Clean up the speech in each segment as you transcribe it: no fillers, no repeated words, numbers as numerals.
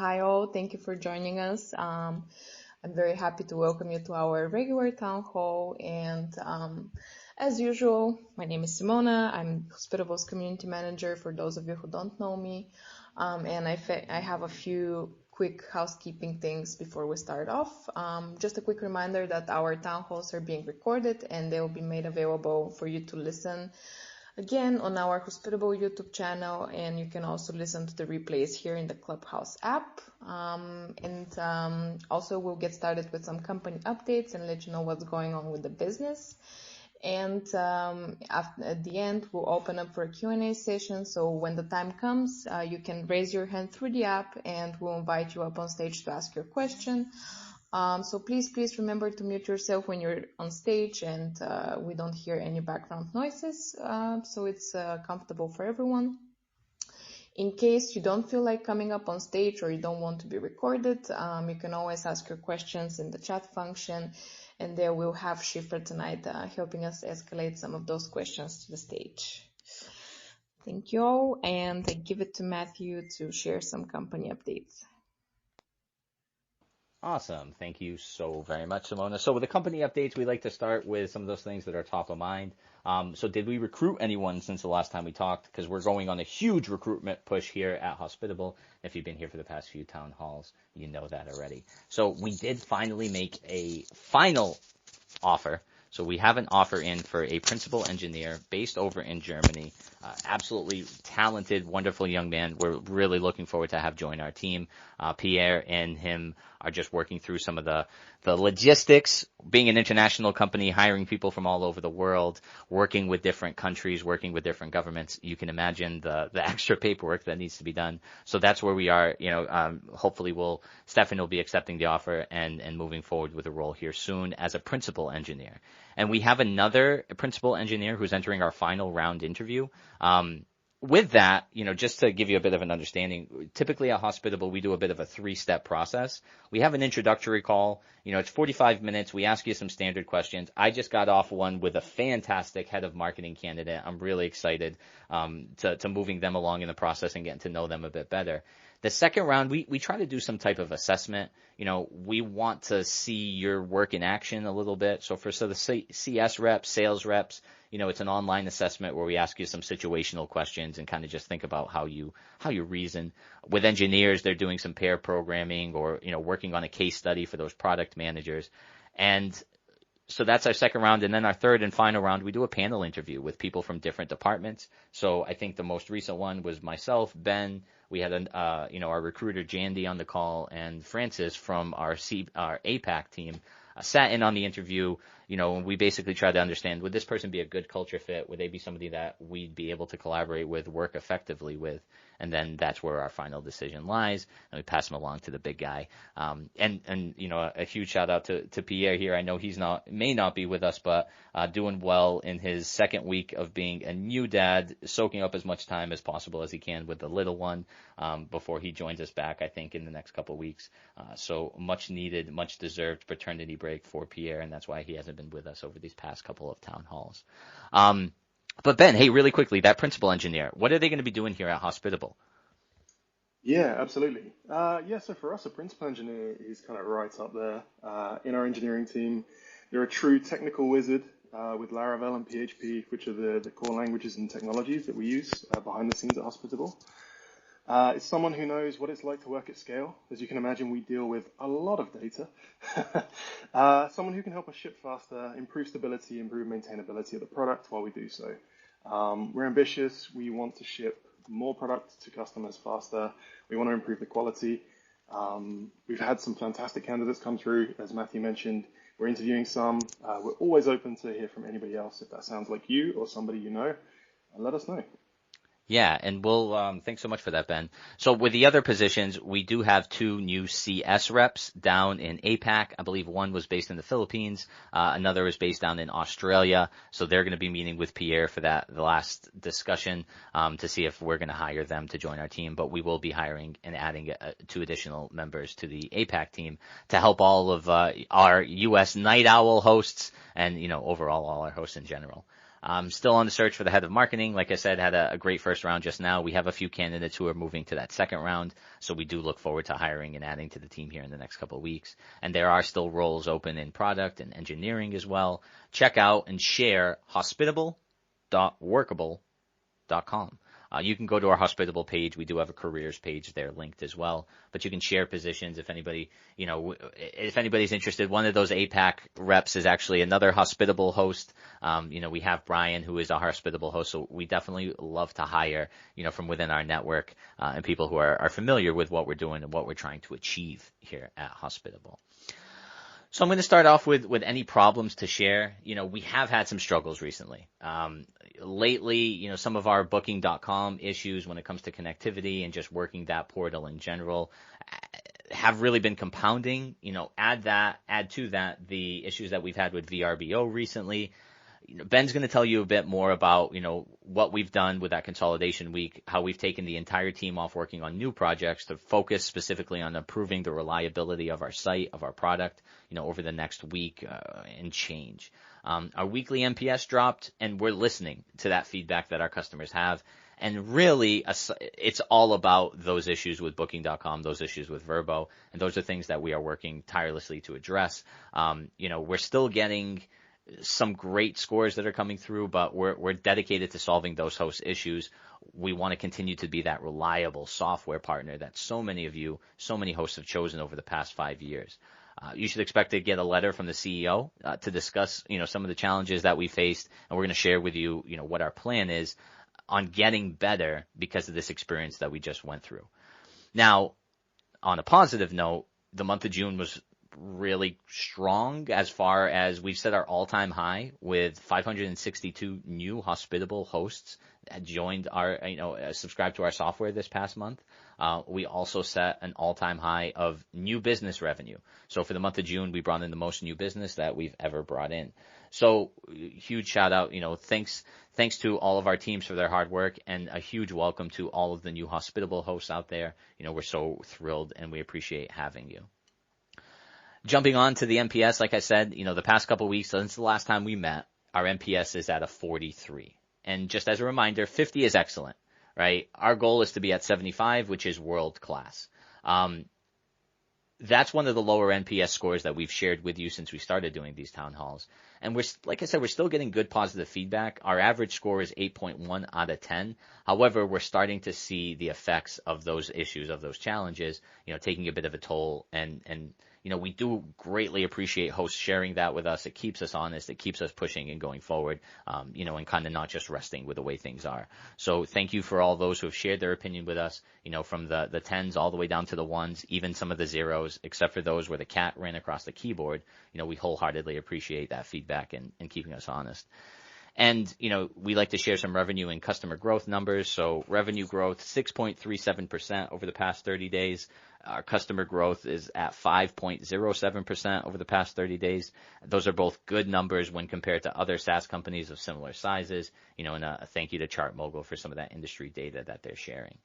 Hi all, thank you for joining us. I'm very happy to welcome you to our regular town hall. And as usual, my name is Simona. I'm Hospitable's community manager for those of you who don't know me. And I have a few quick housekeeping things before we start off. Just a quick reminder that our town halls are being recorded and they will be made available for you to listen again on our Hospitable YouTube channel, and you can also listen to the replays here in the Clubhouse app. Also we'll get started with some company updates and let you know what's going on with the business. And at the end, we'll open up for a Q&A session. So when the time comes, you can raise your hand through the app and we'll invite you up on stage to ask your question. So please remember to mute yourself when you're on stage and we don't hear any background noises, so it's comfortable for everyone. In case you don't feel like coming up on stage or you don't want to be recorded, you can always ask your questions in the chat function, and there we'll have Shifra tonight helping us escalate some of those questions to the stage. Thank you all, and I give it to Matthew to share some company updates. Awesome. Thank you so very much, Simona. So with the company updates, we like to start with some of those things that are top of mind. So did we recruit anyone since the last time we talked? Because we're going on a huge recruitment push here at Hospitable. If you've been here for the past few town halls, you know that already. So we did finally make a final offer. So we have an offer in for a principal engineer based over in Germany. Absolutely talented, wonderful young man. We're really looking forward to have join our team. Pierre and him are just working through some of the logistics, being an international company, hiring people from all over the world, working with different countries, working with different governments. You can imagine the extra paperwork that needs to be done. So that's where we are. Hopefully Stefan will be accepting the offer and moving forward with a role here soon as a principal engineer. And we have another principal engineer who's entering our final round interview. With that, just to give you a bit of an understanding, typically at Hospitable, we do a bit of a 3-step process. We have an introductory call. It's 45 minutes. We ask you some standard questions. I just got off one with a fantastic head of marketing candidate. I'm really excited to moving them along in the process and getting to know them a bit better. The second round, we try to do some type of assessment. We want to see your work in action a little bit. So for the CS reps, sales reps, it's an online assessment where we ask you some situational questions and kind of just think about how you reason. With engineers, they're doing some pair programming or, working on a case study for those product managers. And so that's our second round. And then our third and final round, we do a panel interview with people from different departments. So I think the most recent one was myself, Ben. We had our recruiter Jandy on the call, and Francis from our APAC team sat in on the interview. And we basically tried to understand, would this person be a good culture fit? Would they be somebody that we'd be able to collaborate with, work effectively with? And then that's where our final decision lies. And we pass them along to the big guy. A huge shout out to Pierre here. I know may not be with us, but doing well in his second week of being a new dad, soaking up as much time as possible as he can with the little one before he joins us back, I think, in the next couple of weeks. So much needed, much deserved paternity break for Pierre, and that's why he hasn't been with us over these past couple of town halls. But Ben, hey, really quickly, that principal engineer, what are they going to be doing here at Hospitable? Yeah, absolutely. So for us, a principal engineer is kind of right up there. In our engineering team, they're a true technical wizard with Laravel and PHP, which are the core languages and technologies that we use behind the scenes at Hospitable. It's someone who knows what it's like to work at scale. As you can imagine, we deal with a lot of data. Someone who can help us ship faster, improve stability, improve maintainability of the product while we do so. We're ambitious. We want to ship more product to customers faster. We want to improve the quality. We've had some fantastic candidates come through, as Matthew mentioned. We're interviewing some. We're always open to hear from anybody else if that sounds like you or somebody you know. Let us know. Yeah, and we'll thanks so much for that, Ben. So with the other positions, we do have 2 new CS reps down in APAC. I believe one was based in the Philippines, another was based down in Australia. So they're going to be meeting with Pierre for the last discussion to see if we're going to hire them to join our team. But we will be hiring and adding 2 additional members to the APAC team to help all of our U.S. Night Owl hosts and overall all our hosts in general. Still on the search for the head of marketing. Like I said, had a great first round just now. We have a few candidates who are moving to that second round, so we do look forward to hiring and adding to the team here in the next couple of weeks. And there are still roles open in product and engineering as well. Check out and share hospitable.workable.com. You can go to our Hospitable page. We do have a careers page there linked as well, but you can share positions if anybody, if anybody's interested. One of those APAC reps is actually another Hospitable host. We have Brian, who is a Hospitable host, so we definitely love to hire, from within our network, and people who are familiar with what we're doing and what we're trying to achieve here at Hospitable. So I'm going to start off with any problems to share. We have had some struggles recently. Lately, some of our booking.com issues when it comes to connectivity and just working that portal in general have really been compounding. Add to that the issues that we've had with VRBO recently. Ben's going to tell you a bit more about, what we've done with that consolidation week, how we've taken the entire team off working on new projects to focus specifically on improving the reliability of our site, of our product, over the next week and change. Our weekly NPS dropped, and we're listening to that feedback that our customers have. And really, it's all about those issues with Booking.com, those issues with Vrbo, and those are things that we are working tirelessly to address. We're still getting some great scores that are coming through, but we're dedicated to solving those host issues. We want to continue to be that reliable software partner that so many hosts have chosen over the past 5 years. You should expect to get a letter from the CEO to discuss, some of the challenges that we faced, and we're going to share with you, what our plan is on getting better because of this experience that we just went through. Now, on a positive note, the month of June was really strong as far as we've set our all-time high with 562 new Hospitable hosts that joined subscribed to our software this past month. We also set an all-time high of new business revenue. So for the month of June, we brought in the most new business that we've ever brought in. So huge shout out, thanks to all of our teams for their hard work, and a huge welcome to all of the new Hospitable hosts out there. We're so thrilled and we appreciate having you. Jumping on to the NPS, like I said, the past couple of weeks since the last time we met, our NPS is at a 43. And just as a reminder, 50 is excellent, right? Our goal is to be at 75, which is world class. That's one of the lower NPS scores that we've shared with you since we started doing these town halls. And we're still getting good positive feedback. Our average score is 8.1 out of 10. However, we're starting to see the effects of those issues, of those challenges, taking a bit of a toll. And we do greatly appreciate hosts sharing that with us. It keeps us honest. It keeps us pushing and going forward, and kind of not just resting with the way things are. So thank you for all those who have shared their opinion with us, from the 10s all the way down to the 1s, even some of the 0s, except for those where the cat ran across the keyboard. We wholeheartedly appreciate that feedback and keeping us honest. And, we like to share some revenue and customer growth numbers. So revenue growth, 6.37% over the past 30 days. Our customer growth is at 5.07% over the past 30 days. Those are both good numbers when compared to other SaaS companies of similar sizes, and a thank you to ChartMogul for some of that industry data that they're sharing.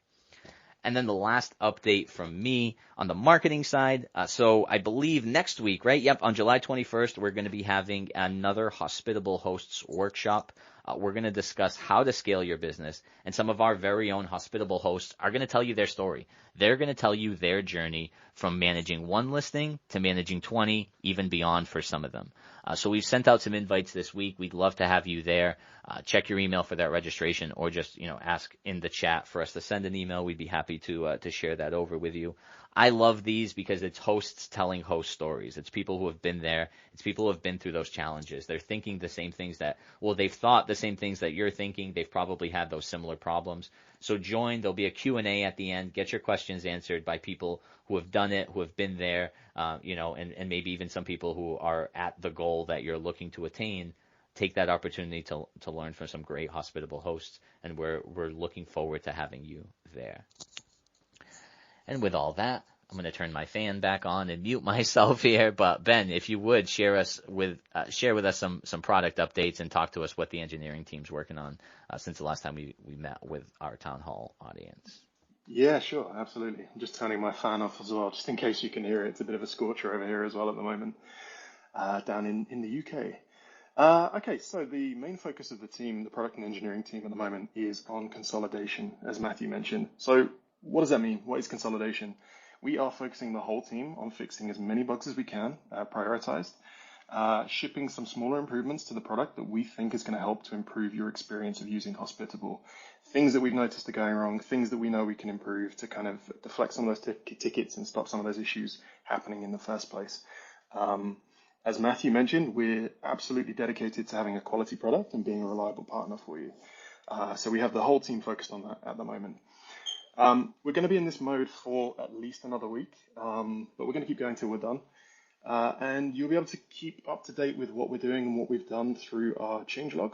And then the last update from me on the marketing side. So I believe next week, right? Yep, on July 21st, we're going to be having another Hospitable Hosts workshop. We're going to discuss how to scale your business, and some of our very own Hospitable hosts are going to tell you their story. They're going to tell you their journey from managing one listing to managing 20, even beyond for some of them. So we've sent out some invites this week. We'd love to have you there. Check your email for that registration, or just, ask in the chat for us to send an email. We'd be happy to share that over with you. I love these because it's hosts telling host stories. It's people who have been there. It's people who have been through those challenges. They're thinking the same things they've thought the same things that you're thinking. They've probably had those similar problems. So join. There'll be a Q&A at the end. Get your questions answered by people who have done it, who have been there, and maybe even some people who are at the goal that you're looking to attain. Take that opportunity to learn from some great Hospitable hosts, and we're looking forward to having you there. And with all that, I'm going to turn my fan back on and mute myself here. But Ben, if you would share with us some product updates and talk to us what the engineering team's working on since the last time we met with our town hall audience. Yeah, sure, absolutely. I'm just turning my fan off as well, just in case you can hear it. It's a bit of a scorcher over here as well at the moment, down in the UK. Okay, so the main focus of the team, the product and engineering team at the moment, is on consolidation, as Matthew mentioned. So what does that mean? What is consolidation? We are focusing the whole team on fixing as many bugs as we can, prioritized, shipping some smaller improvements to the product that we think is going to help to improve your experience of using Hospitable. Things that we've noticed are going wrong, things that we know we can improve to kind of deflect some of those tickets and stop some of those issues happening in the first place. As Matthew mentioned, we're absolutely dedicated to having a quality product and being a reliable partner for you. So we have the whole team focused on that at the moment. We're going to be in this mode for at least another week, but we're going to keep going till we're done. And you'll be able to keep up to date with what we're doing and what we've done through our changelog.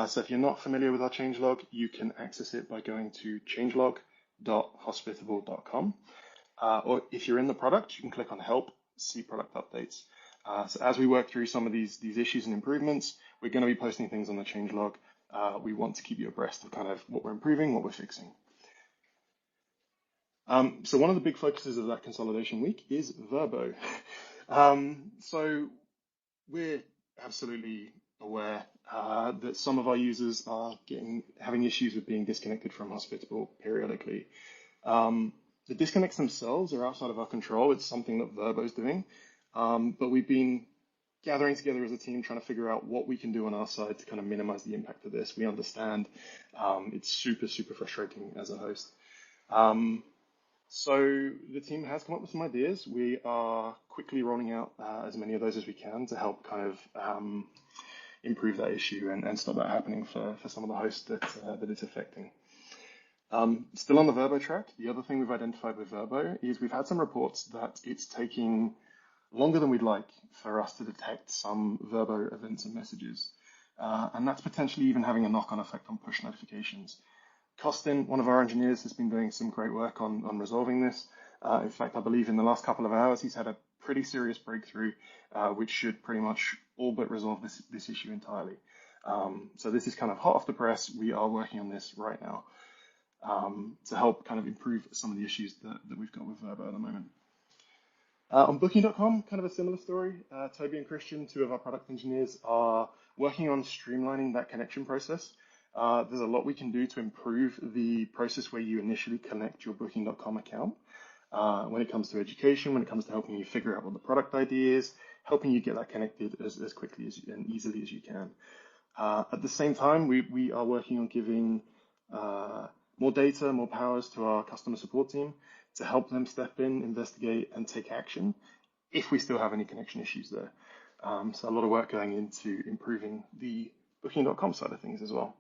So if you're not familiar with our changelog, you can access it by going to changelog.hospitable.com. Or if you're in the product, you can click on Help, See Product Updates. So as we work through some of these issues and improvements, we're going to be posting things on the changelog. We want to keep you abreast of kind of what we're improving, what we're fixing. So one of the big focuses of that consolidation week is Vrbo. So we're absolutely aware that some of our users are having issues with being disconnected from Hospitable periodically. The disconnects themselves are outside of our control. It's something that Vrbo is doing. But we've been gathering together as a team, trying to figure out what we can do on our side to kind of minimize the impact of this. We understand it's super, super frustrating as a host. So the team has come up with some ideas. We are quickly rolling out as many of those as we can to help kind of improve that issue and stop that happening for some of the hosts that it's affecting. Still on the Vrbo track, the other thing we've identified with Vrbo is we've had some reports that it's taking longer than we'd like for us to detect some Vrbo events and messages. And that's potentially even having a knock-on effect on push notifications. Costin, one of our engineers, has been doing some great work on resolving this. In fact, I believe in the last couple of hours, he's had a pretty serious breakthrough, which should pretty much all but resolve this issue entirely. So this is kind of hot off the press. We are working on this right now to help kind of improve some of the issues that we've got with Vrbo at the moment. On Booking.com, kind of a similar story. Toby and Christian, two of our product engineers, are working on streamlining that connection process. There's a lot we can do to improve the process where you initially connect your Booking.com account. When it comes to education, when it comes to helping you figure out what the product ID is, helping you get that connected as quickly and easily as you can. At the same time, we are working on giving more data, more powers to our customer support team to help them step in, investigate, and take action if we still have any connection issues there. So a lot of work going into improving the Booking.com side of things as well.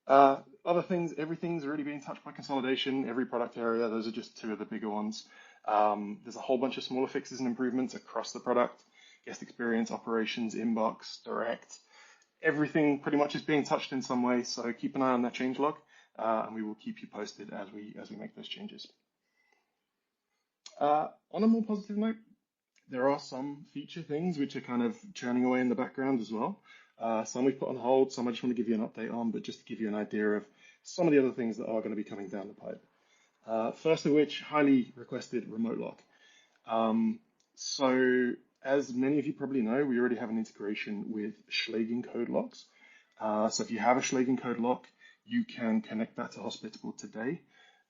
Other things, everything's already being touched by consolidation, every product area. Those are just two of the bigger ones. There's a whole bunch of smaller fixes and improvements across the product, guest experience, operations, inbox, direct. Everything pretty much is being touched in some way, so keep an eye on that changelog, and we will keep you posted as we make those changes. On a more positive note, there are some feature things which are kind of churning away in the background as well. Some we've put on hold, some I just want to give you an update on, but just to give you an idea of some of the other things that are going to be coming down the pipe. First of which, highly requested remote lock. So as many of you probably know, we already have an integration with Schlage Encode locks. So if you have a Schlage Encode lock, you can connect that to Hospitable today.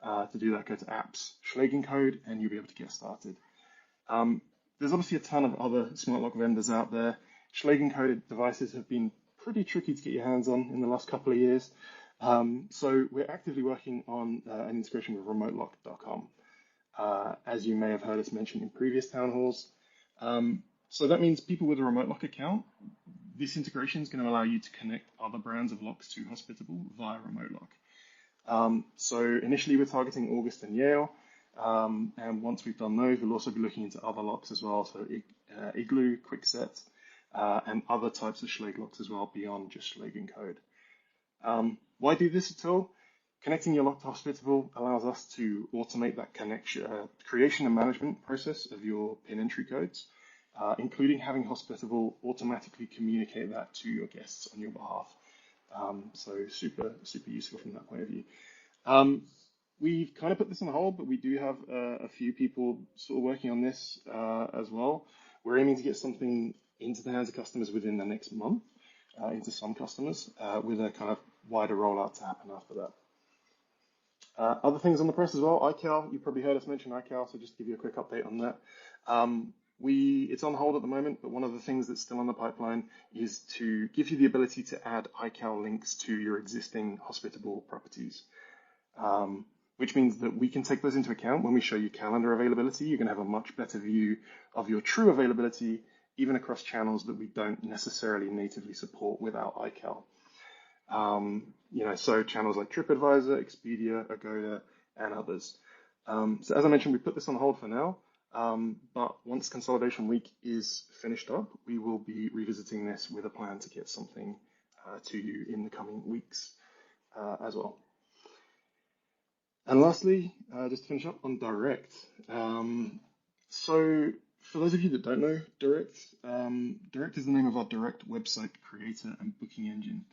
To do that, go to Apps, Schlage Encode, and you'll be able to get started. There's obviously a ton of other smart lock vendors out there. Schlage encoded devices have been pretty tricky to get your hands on in the last couple of years. So we're actively working on an integration with remotelock.com, as you may have heard us mention in previous town halls. So that means people with a remote lock account, this integration is going to allow you to connect other brands of locks to Hospitable via remote lock. So initially we're targeting August and Yale. And once we've done those, we'll also be looking into other locks as well. So Igloo, Kwikset, and other types of Schlage locks as well beyond just Schlage Encode. Why do this at all? Connecting your lock to Hospitable allows us to automate that creation and management process of your PIN entry codes, including having Hospitable automatically communicate that to your guests on your behalf. So super, super useful from that point of view. We've kind of put this on hold, but we do have a few people sort of working on this as well. We're aiming to get something into the hands of customers within the next month, into some customers, with a kind of wider rollout to happen after that. Other things on the press as well, iCal, you probably heard us mention iCal, so just to give you a quick update on that. It's on hold at the moment, but one of the things that's still on the pipeline is to give you the ability to add iCal links to your existing hospitable properties, which means that we can take those into account when we show you calendar availability. You can have a much better view of your true availability, even across channels that we don't necessarily natively support without iCal. So channels like TripAdvisor, Expedia, Agoda, and others. So as I mentioned, we put this on hold for now, but once Consolidation Week is finished up, we will be revisiting this with a plan to get something to you in the coming weeks as well. And lastly, just to finish up on Direct. So for those of you that don't know Direct, Direct is the name of our direct website creator and booking engine.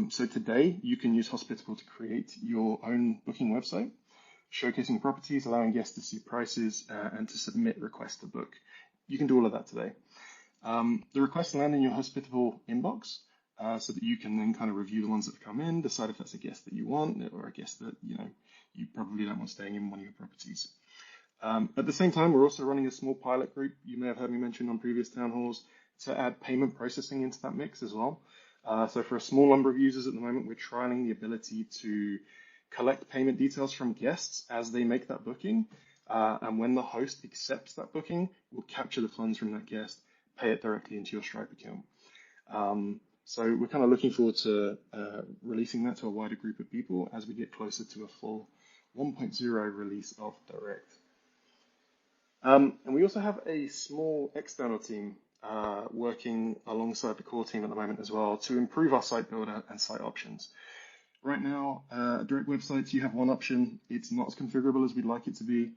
So today you can use Hospitable to create your own booking website, showcasing properties, allowing guests to see prices, and to submit requests to book. You can do all of that today. The requests land in your Hospitable inbox, so that you can then kind of review the ones that have come in, decide if that's a guest that you want or a guest that you probably don't want staying in one of your properties. At the same time, we're also running a small pilot group, you may have heard me mention on previous town halls, to add payment processing into that mix as well. So for a small number of users at the moment, we're trialing the ability to collect payment details from guests as they make that booking. And when the host accepts that booking, we'll capture the funds from that guest, pay it directly into your Stripe account. So we're kind of looking forward to releasing that to a wider group of people as we get closer to a full 1.0 release of Direct. And we also have a small external team working alongside the core team at the moment as well to improve our site builder and site options. Right now, Direct websites, you have one option. It's not as configurable as we'd like it to be.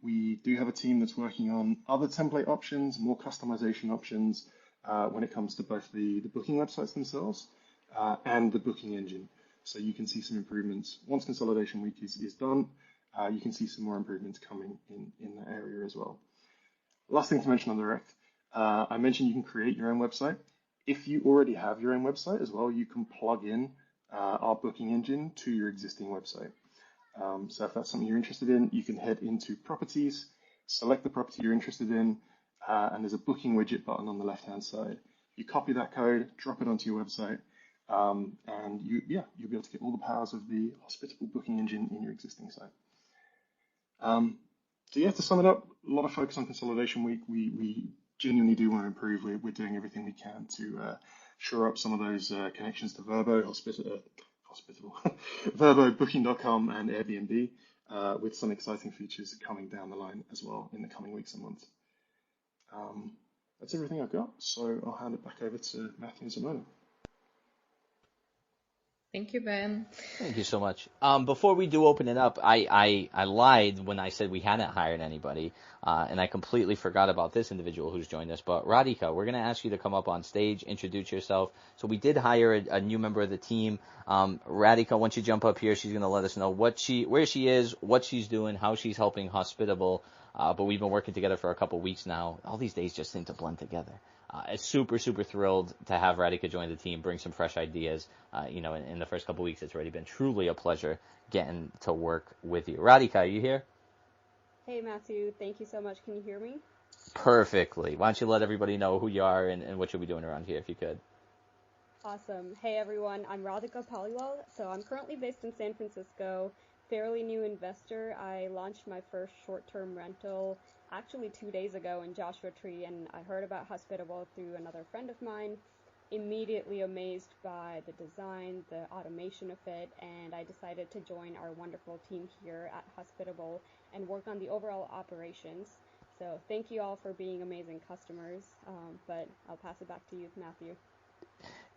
We do have a team that's working on other template options, more customization options when it comes to both the booking websites themselves and the booking engine. So you can see some improvements. Once Consolidation Week is done, you can see some more improvements coming in that area as well. Last thing to mention on Direct, I mentioned you can create your own website. If you already have your own website as well, you can plug in our booking engine to your existing website. So if that's something you're interested in, you can head into Properties, select the property you're interested in, and there's a booking widget button on the left-hand side. You copy that code, drop it onto your website, and you'll be able to get all the powers of the Hospitable booking engine in your existing site. So yeah, to sum it up, a lot of focus on Consolidation Week. We genuinely do want to improve. We're doing everything we can to shore up some of those connections to Vrbo, Vrbo, Booking.com, and Airbnb, with some exciting features coming down the line as well in the coming weeks and months. That's everything I've got, so I'll hand it back over to Matthew and Simona. Thank you, Ben. Thank you so much. Before we do open it up, I lied when I said we hadn't hired anybody, and I completely forgot about this individual who's joined us. But Radhika, we're going to ask you to come up on stage, introduce yourself. So we did hire a new member of the team. Radhika, once you jump up here, she's going to let us know where she is, what she's doing, how she's helping Hospitable. But we've been working together for a couple weeks now. All these days just seem to blend together. Super thrilled to have Radhika join the team, bring some fresh ideas. In the first couple weeks, it's already been truly a pleasure getting to work with you. Radhika, are you here? Hey, Matthew. Thank you so much. Can you hear me? Perfectly. Why don't you let everybody know who you are and what you'll be doing around here, if you could. Awesome. Hey, everyone. I'm Radhika Paliwal. So I'm currently based in San Francisco, fairly new investor. I launched my first short-term rental actually 2 days ago in Joshua Tree, and I heard about Hospitable through another friend of mine. Immediately amazed by the design, the automation of it, and I decided to join our wonderful team here at Hospitable and work on the overall operations. So thank you all for being amazing customers, but I'll pass it back to you, Matthew.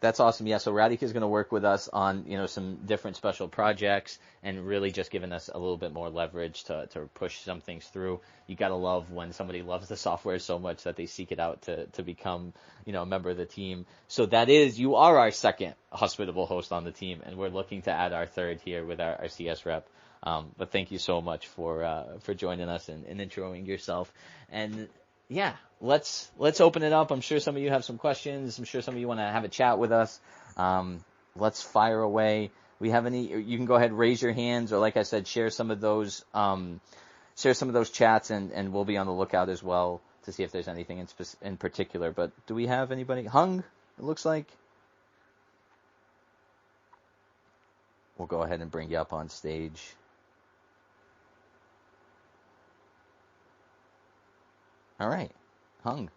That's awesome. Yeah, so Radhika is going to work with us on, some different special projects and really just giving us a little bit more leverage to push some things through. You got to love when somebody loves the software so much that they seek it out to become, a member of the team. So you are our second Hospitable host on the team, and we're looking to add our third here with our CS rep. But thank you so much for joining us and introing yourself. And yeah, let's open it up. I'm sure some of you have some questions. I'm sure some of you want to have a chat with us. Let's fire away. We have any? You can go ahead, raise your hands, or like I said, share some of those chats, and we'll be on the lookout as well to see if there's anything in particular. But do we have anybody? Hung, it looks like. We'll go ahead and bring you up on stage. All right. Hung,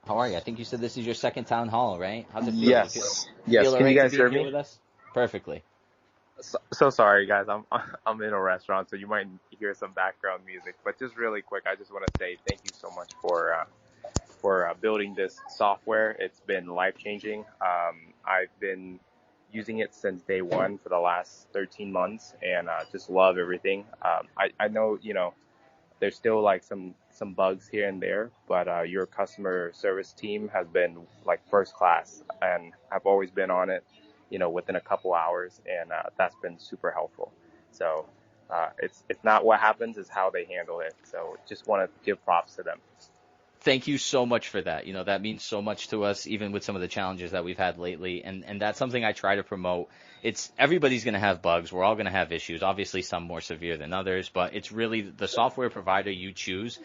how are you? I think you said this is your second town hall, right? How's it feel? Yes. Feel Can all right you guys to be hear here me? with us? Perfectly. So sorry, guys. I'm in a restaurant, so you might hear some background music. But just really quick, I just want to say thank you so much for building this software. It's been life changing. I've been using it since day one for the last 13 months, and just love everything. I know there's still like some bugs here and there, but your customer service team has been like first class, and I've always been on it, within a couple hours, and that's been super helpful. So it's not what happens, it's how they handle it. So just want to give props to them. Thank you so much for that. That means so much to us, even with some of the challenges that we've had lately. And that's something I try to promote. It's everybody's going to have bugs. We're all going to have issues, obviously some more severe than others, but it's really the software provider you choose.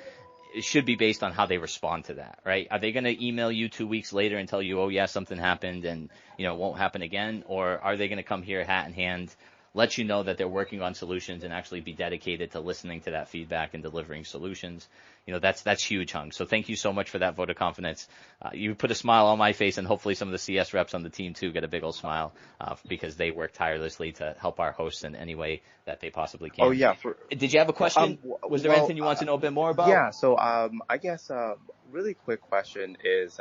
It should be based on how they respond to that, right? Are they going to email you 2 weeks later and tell you, oh yeah, something happened and, it won't happen again? Or are they going to come here hat in hand, let you know that they're working on solutions and actually be dedicated to listening to that feedback and delivering solutions? That's huge, Hung. So thank you so much for that vote of confidence. You put a smile on my face, and hopefully some of the CS reps on the team too get a big old smile because they work tirelessly to help our hosts in any way that they possibly can. Oh yeah. Did you have a question? Was there anything you want to know a bit more about? Yeah. So I guess really quick question is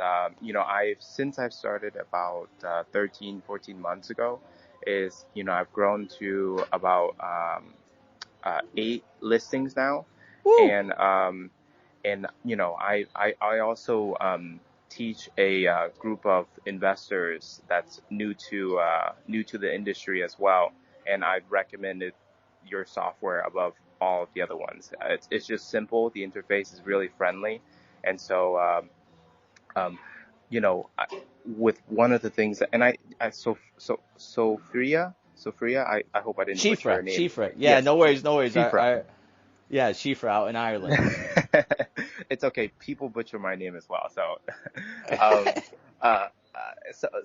since I've started about 13, 14 months ago, I've grown to about 8 listings now. Woo! And I also teach a group of investors that's new to the industry as well, and I've recommended your software above all of the other ones. It's just simple. The interface is really friendly, and so with one of the things that, and Sophia, I hope I didn't butcher her name. Shifra. Yeah, yes. No worries. Shifra. Yeah, Shifra out in Ireland. It's okay. People butcher my name as well.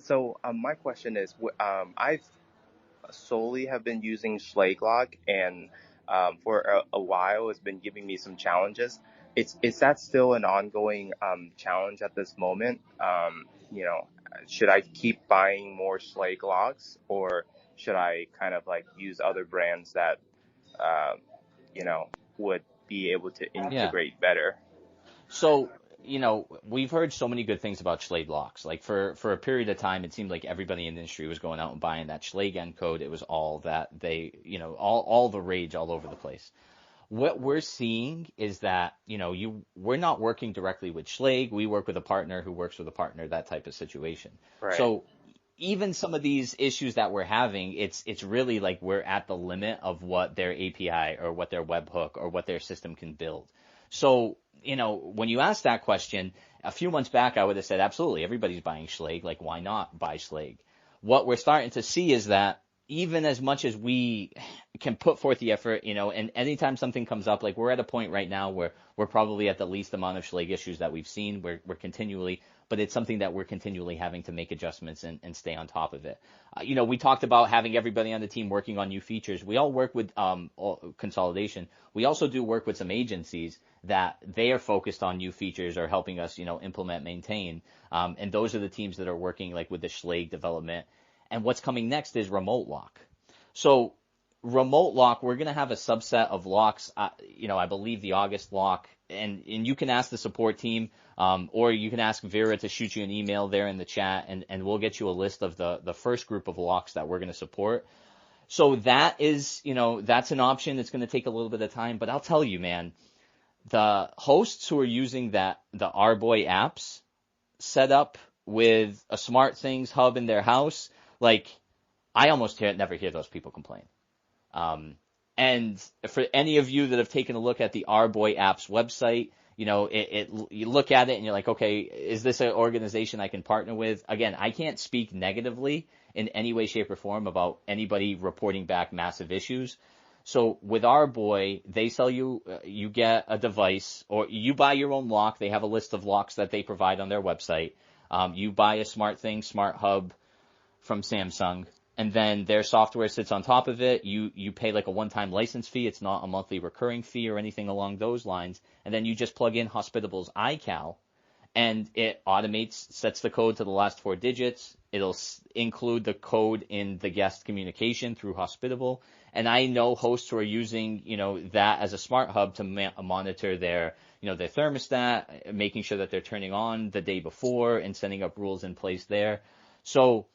So, my question is, I've solely have been using Schlaglock, and for a while, it's been giving me some challenges. Is that still an ongoing challenge at this moment? Should I keep buying more Schlaglocks, or should I kind of like use other brands that would be able to integrate better? So, we've heard so many good things about Schlaglocks. Like for a period of time, it seemed like everybody in the industry was going out and buying that Schlag encode. It was all that they, all the rage all over the place. What we're seeing is that, we're not working directly with Schlag. We work with a partner who works with a partner, that type of situation. Right. So even some of these issues that we're having, it's really like we're at the limit of what their API or what their webhook or what their system can build. So, when you ask that question, a few months back, I would have said, absolutely, everybody's buying Schlag. Like, why not buy Schlag? What we're starting to see is that even as much as we can put forth the effort, and anytime something comes up, like we're at a point right now where we're probably at the least amount of Schlag issues that we've seen. We're continually, but it's something that we're continually having to make adjustments and stay on top of it. We talked about having everybody on the team working on new features. We all work with consolidation. We also do work with some agencies that they are focused on new features or helping us, implement, maintain. And those are the teams that are working like with the Schlag development. And what's coming next is remote lock. So remote lock, we're going to have a subset of locks, I believe the August lock, and you can ask the support team, or you can ask Vera to shoot you an email there in the chat, and we'll get you a list of the first group of locks that we're going to support. So that is, that's an option. It's going to take a little bit of time, but I'll tell you, man, the hosts who are using the Arboy apps set up with a SmartThings hub in their house, like I almost never hear those people complain. And for any of you that have taken a look at the Arboy apps website, you look at it and you're like, okay, is this an organization I can partner with? Again, I can't speak negatively in any way, shape, or form about anybody reporting back massive issues. So with Our Boy, they sell you, you get a device, or you buy your own lock. They have a list of locks that they provide on their website. You buy a SmartThing, Smart Hub from Samsung, and then their software sits on top of it. You pay like a one-time license fee. It's not a monthly recurring fee or anything along those lines. And then you just plug in Hospitable's iCal, and it automates, sets the code to the last 4 digits. It'll include the code in the guest communication through Hospitable. And I know hosts who are using, that as a smart hub to monitor their thermostat, making sure that they're turning on the day before and setting up rules in place there. So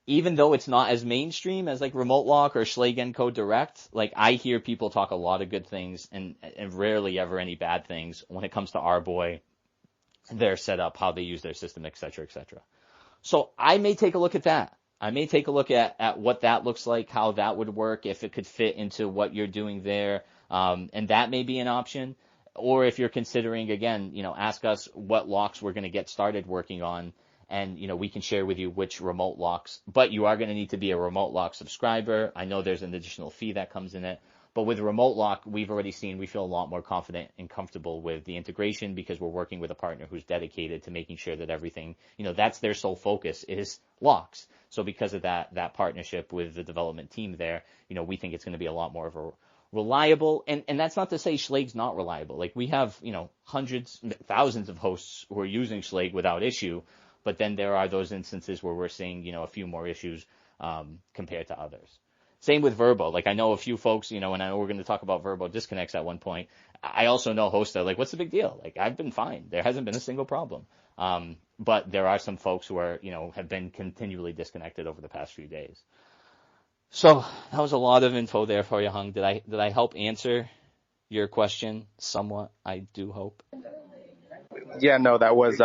even though it's not as mainstream as like Remote Lock or Schlage Encode Direct, like I hear people talk a lot of good things and rarely ever any bad things when it comes to Our Boy, their setup, how they use their system, et cetera, et cetera. So I may take a look at that. I may take a look at what that looks like, how that would work, if it could fit into what you're doing there. And that may be an option. Or if you're considering, again, ask us what locks we're going to get started working on. And, we can share with you which Remote Locks, but you are going to need to be a Remote Lock subscriber. I know there's an additional fee that comes in it, but with Remote Lock, we've already seen, we feel a lot more confident and comfortable with the integration because we're working with a partner who's dedicated to making sure that everything, that's their sole focus is locks. So because of that partnership with the development team there, we think it's going to be a lot more of a reliable, and that's not to say Schlage's not reliable. Like we have, hundreds, thousands of hosts who are using Schlage without issue. But then there are those instances where we're seeing, a few more issues compared to others. Same with Verbo. Like I know a few folks, and I know we're going to talk about Verbo disconnects at one point. I also know hosts that are like, what's the big deal? Like I've been fine. There hasn't been a single problem. But there are some folks who are, have been continually disconnected over the past few days. So that was a lot of info there for you, Hung. Did I help answer your question somewhat? I do hope. Yeah, no, that was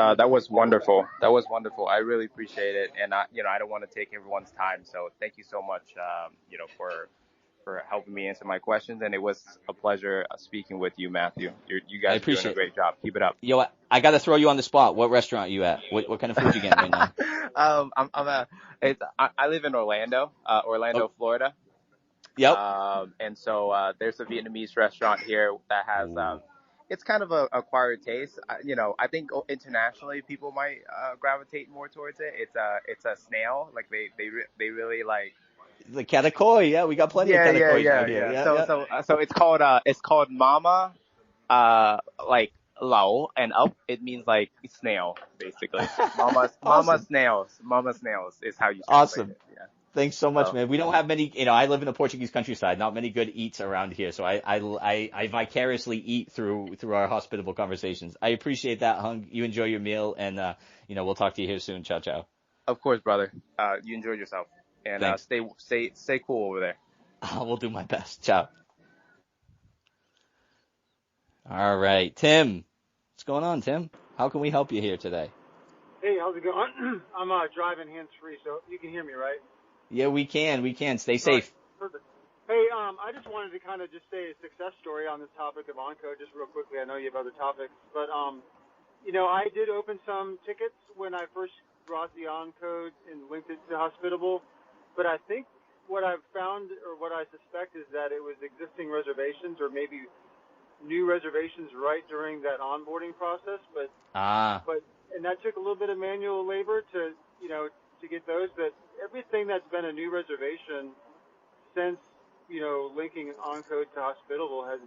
wonderful. That was wonderful. I really appreciate it, and I don't want to take everyone's time, so thank you so much, for helping me answer my questions, and it was a pleasure speaking with you, Matthew. You guys are doing a great job. Keep it up. Yo, I got to throw you on the spot. What restaurant are you at? What kind of food you getting right now? I live in Orlando, Florida. Yep. And so there's a Vietnamese restaurant here that has it's kind of a acquired taste. I think internationally people might gravitate more towards it. It's a snail. Like they really like the catakoi. Yeah, we got plenty of catakois out here. Yeah. So it's called Mama like Lao, and up it means like snail basically. Mama snails is how you translate awesome. it. Yeah. Thanks so much, man. We don't have many, I live in the Portuguese countryside, not many good eats around here. So I vicariously eat through our hospitable conversations. I appreciate that, Hung. You enjoy your meal, and, we'll talk to you here soon. Ciao, ciao. Of course, brother. You enjoy yourself, and stay cool over there. We'll do my best. Ciao. All right. Tim. What's going on, Tim? How can we help you here today? Hey, how's it going? I'm driving hands-free, so you can hear me, right? Yeah, we can. Stay safe. Perfect. Hey, I just wanted to kind of just say a success story on this topic of Encode, just real quickly. I know you have other topics, but I did open some tickets when I first brought the Encode and linked it to Hospitable, but I think what I've found, or what I suspect, is that it was existing reservations or maybe new reservations right during that onboarding process, but that took a little bit of manual labor to get those, but everything that's been a new reservation since, linking Encode to Hospitable has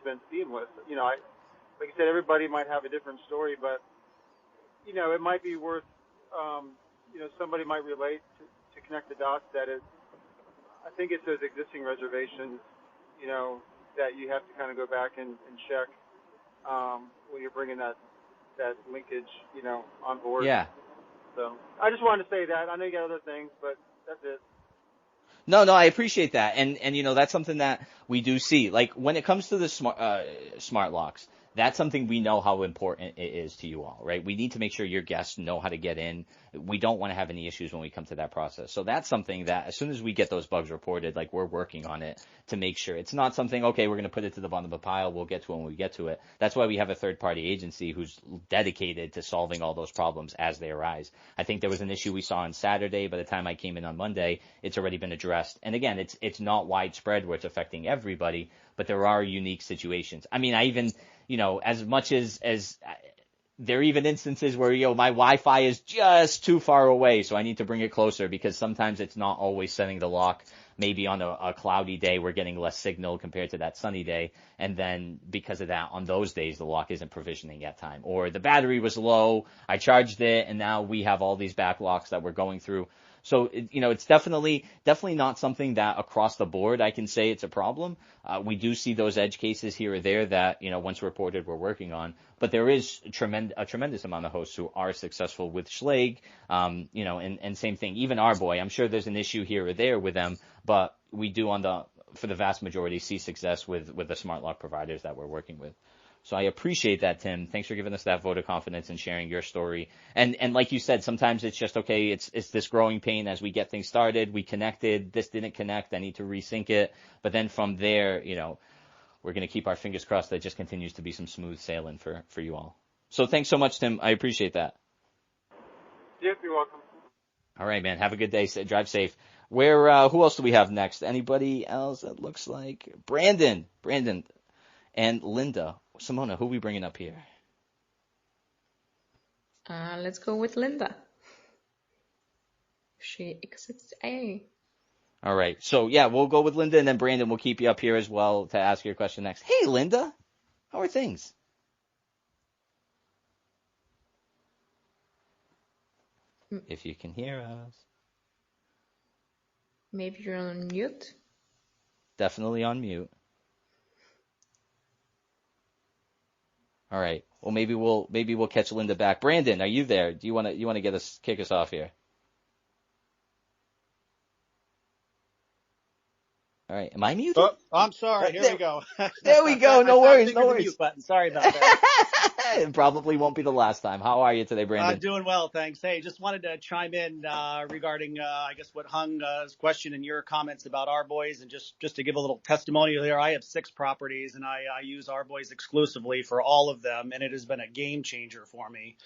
been seamless. Like I said, everybody might have a different story, but, it might be worth, somebody might relate to connect the dots that I think it's those existing reservations, that you have to kind of go back and check, when you're bringing that linkage, on board. Yeah. So I just wanted to say that. I know you got other things, but that's it. No, I appreciate that. And that's something that we do see. Like when it comes to the smart locks, that's something we know how important it is to you all, right? We need to make sure your guests know how to get in. We don't want to have any issues when we come to that process. So that's something that as soon as we get those bugs reported, like we're working on it to make sure it's not something, okay, we're going to put it to the bottom of the pile. We'll get to it when we get to it. That's why we have a third party agency who's dedicated to solving all those problems as they arise. I think there was an issue we saw on Saturday. By the time I came in on Monday, it's already been addressed. And again, it's not widespread where it's affecting everybody, but there are unique situations. I mean, I even, as much as there are even instances where, my Wi-Fi is just too far away, so I need to bring it closer because sometimes it's not always setting the lock. Maybe on a cloudy day, we're getting less signal compared to that sunny day. And then because of that, on those days, the lock isn't provisioning at time. Or the battery was low, I charged it, and now we have all these backlocks that we're going through. So, it's definitely not something that across the board I can say it's a problem. We do see those edge cases here or there that, once reported, we're working on. But there is a tremendous amount of hosts who are successful with Schlage, and same thing. Even Arboy, I'm sure there's an issue here or there with them, but we do for the vast majority see success with the smart lock providers that we're working with. So I appreciate that, Tim. Thanks for giving us that vote of confidence and sharing your story. And like you said, sometimes it's just, okay, it's this growing pain as we get things started. We connected. This didn't connect. I need to resync it. But then from there, we're going to keep our fingers crossed that it just continues to be some smooth sailing for you all. So thanks so much, Tim. I appreciate that. Yep, you're welcome. All right, man. Have a good day. Drive safe. Who else do we have next? Anybody else? It looks like Brandon, and Linda. Simona, who are we bringing up here? Let's go with Linda. She exits A. All right. So, yeah, we'll go with Linda, and then Brandon will keep you up here as well to ask your question next. Hey, Linda. How are things? If you can hear us. Maybe you're on mute. Definitely on mute. All right. Well, maybe we'll catch Linda back. Brandon, are you there? Do you want to kick us off here? All right. Am I muted? Oh, I'm sorry. Here we go. There we go. No worries. The mute button. Sorry about that. It probably won't be the last time. How are you today, Brandon? Doing well, thanks. Hey, just wanted to chime in regarding, I guess, what Hung's question and your comments about Arboys, and just to give a little testimonial here. I have 6 properties, and I use Arboys exclusively for all of them, and it has been a game changer for me.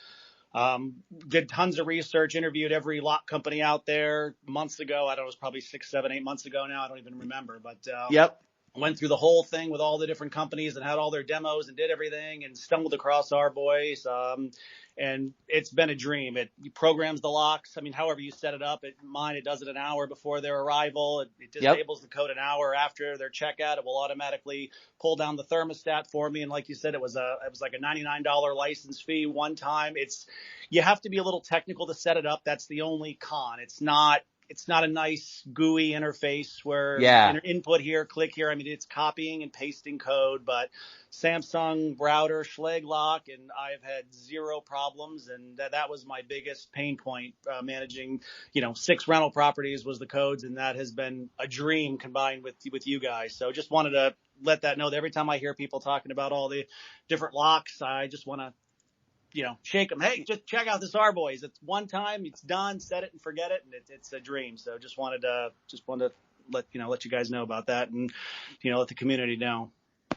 Did tons of research, interviewed every lock company out there months ago. I don't know, it was probably 6, 7, 8 months ago now. I don't even remember, but yep. Went through the whole thing with all the different companies and had all their demos and did everything and stumbled across Arboys. And it's been a dream. It programs the locks. I mean, however you set it up, mine, it does it an hour before their arrival. It disables the code an hour after their checkout. It will automatically pull down the thermostat for me. And like you said, it was like a $99 license fee one time. You have to be a little technical to set it up. That's the only con. It's not a nice GUI interface where input here, click here. I mean, it's copying and pasting code, but Samsung router, Schlage lock, and I've had 0 problems. And that was my biggest pain point, managing, 6 rental properties was the codes. And that has been a dream combined with you guys. So just wanted to let that know that every time I hear people talking about all the different locks, I just want to, shake them. Hey, just check out this Arboys. It's one time, it's done, set it and forget it. And it's a dream. So just wanted to let you guys know about that and, let the community know.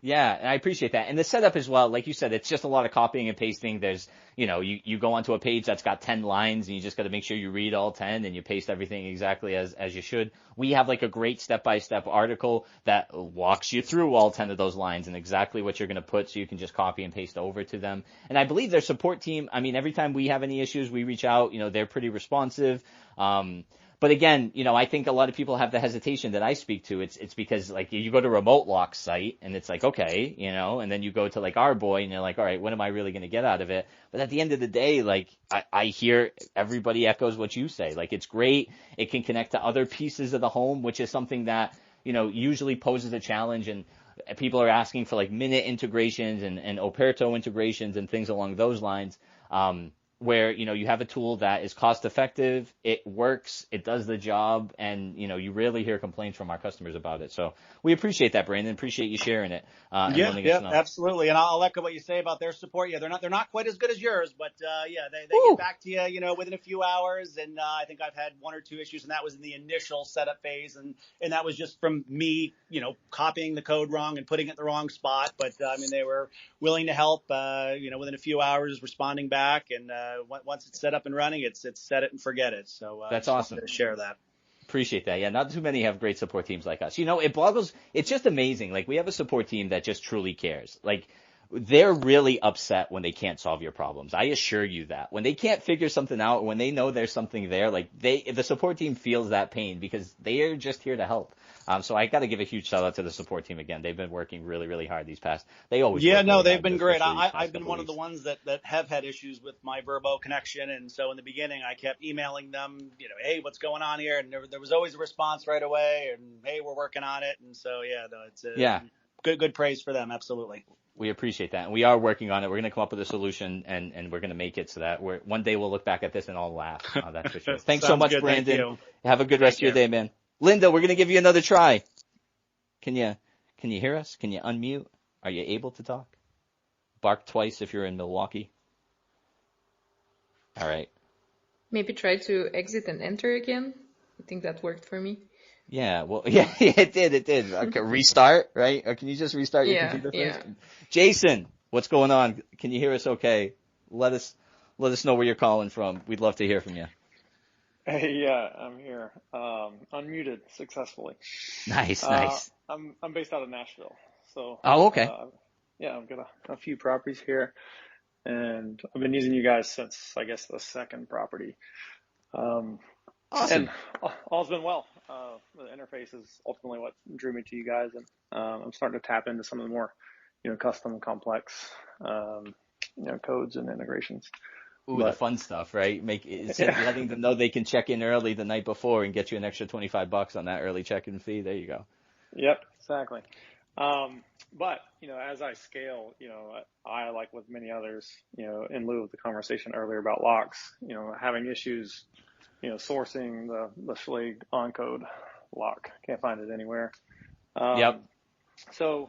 Yeah, and I appreciate that. And the setup as well, like you said, it's just a lot of copying and pasting. There's, you go onto a page that's got 10 lines and you just got to make sure you read all 10 and you paste everything exactly as you should. We have like a great step-by-step article that walks you through all 10 of those lines and exactly what you're going to put so you can just copy and paste over to them. And I believe their support team, I mean, every time we have any issues, we reach out, they're pretty responsive. But again, I think a lot of people have the hesitation that I speak to. It's because like you go to Remote Lock site and it's like, okay, and then you go to like Arboy and you're like, all right, what am I really going to get out of it? But at the end of the day, like I hear everybody echoes what you say. Like it's great. It can connect to other pieces of the home, which is something that, usually poses a challenge. And people are asking for like minute integrations and Operto integrations and things along those lines. where, you have a tool that is cost effective, it works, it does the job, and, you rarely hear complaints from our customers about it. So we appreciate that, Brandon. Appreciate you sharing it, and letting us know. Absolutely. And I'll echo what you say about their support. Yeah, they're not quite as good as yours, but they Woo! get back to you, within a few hours. And I think I've had one or two issues, and that was in the initial setup phase, and that was just from me, copying the code wrong and putting it in the wrong spot. But they were willing to help, within a few hours, responding back, and once it's set up and running, it's set it and forget it. So that's awesome to share that. Appreciate that. Yeah, not too many have great support teams like us. It's just amazing. Like, we have a support team that just truly cares. Like, they're really upset when they can't solve your problems. I assure you that. When they can't figure something out, when they know there's something there, like, the support team feels that pain because they are just here to help. So I got to give a huge shout out to the support team again. They've been working really, really hard these past. They always. Yeah, work no, really they've hard, been but great. especially these past I've been couple one of the weeks. ones that have had issues with my Verbo connection, and so in the beginning I kept emailing them, hey, what's going on here? And there was always a response right away, and hey, we're working on it. And so it's good praise for them, absolutely. We appreciate that, and we are working on it. We're going to come up with a solution, and we're going to make it so that one day we'll look back at this and all laugh. That's for sure. Thanks so much, good. Brandon. Thank you. Have a good rest of your day, man. Linda, we're going to give you another try. Can you hear us? Can you unmute? Are you able to talk? Bark twice if you're in Milwaukee. All right. Maybe try to exit and enter again. I think that worked for me. Yeah, well, yeah, it did. Okay, restart, right? Or can you just restart your computer first? Yeah. Jason, what's going on? Can you hear us okay? Let us know where you're calling from. We'd love to hear from you. Hey, yeah, I'm here. Unmuted successfully. Nice. I'm based out of Nashville, so. Oh, okay. Yeah, I've got a few properties here, and I've been using you guys since, I guess, the second property. Awesome. And all's been well. The interface is ultimately what drew me to you guys, and I'm starting to tap into some of the more, custom, complex, codes and integrations. Ooh, the fun stuff, right? Letting them know they can check in early the night before and get you an extra $25 on that early check-in fee. There you go. Yep, exactly. But, as I scale, I, like with many others, in lieu of the conversation earlier about locks, having issues, sourcing the Schlage Encode lock. Can't find it anywhere. Yep. So,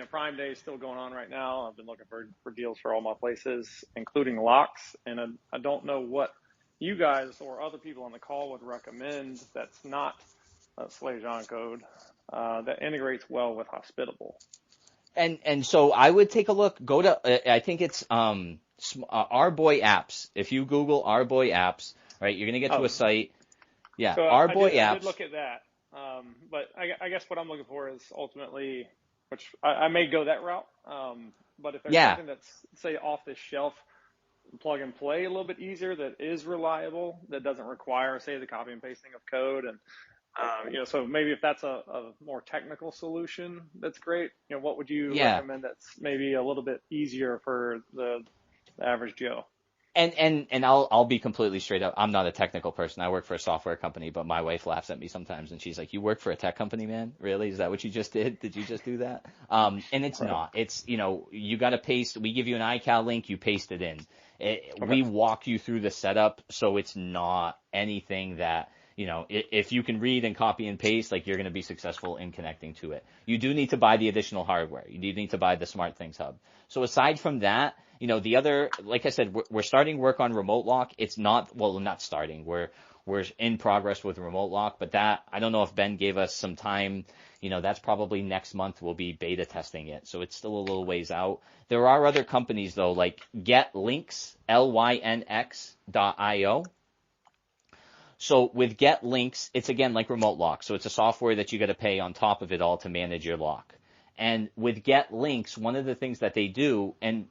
Prime Day is still going on right now. I've been looking for deals for all my places, including locks. And I don't know what you guys or other people on the call would recommend that's not a Schlage Encode that integrates well with Hospitable. And so I would take a look. Go to I think it's Our Boy Apps. If you Google Our Boy Apps, right, you're gonna get to a site. Yeah, so Our Boy Apps. I did look at that. But I guess what I'm looking for is ultimately, which I may go that route. But if there's something that's, say, off the shelf, plug and play a little bit easier, that is reliable, that doesn't require, say, the copy and pasting of code, and so maybe if that's a more technical solution, that's great. What would you recommend that's maybe a little bit easier for the average Joe? And I'll be completely straight up. I'm not a technical person. I work for a software company, but my wife laughs at me sometimes and she's like, "You work for a tech company, man? Really? Is that what you just did? Did you just do that?" And it's not. It's, you got to paste. We give you an iCal link, you paste it in. We walk you through the setup, so it's not anything that, if you can read and copy and paste, like, you're going to be successful in connecting to it. You do need to buy the additional hardware. You do need to buy the SmartThings Hub. So aside from that, the other, like I said, we're starting work on Remote Lock. It's not starting. We're in progress with Remote Lock, but that, I don't know if Ben gave us some time. That's probably next month we'll be beta testing it. So it's still a little ways out. There are other companies though, like GetLinks, LYNX.io. So with GetLinks, it's again like Remote Lock. So it's a software that you got to pay on top of it all to manage your lock. And with GetLinks, one of the things that they do, and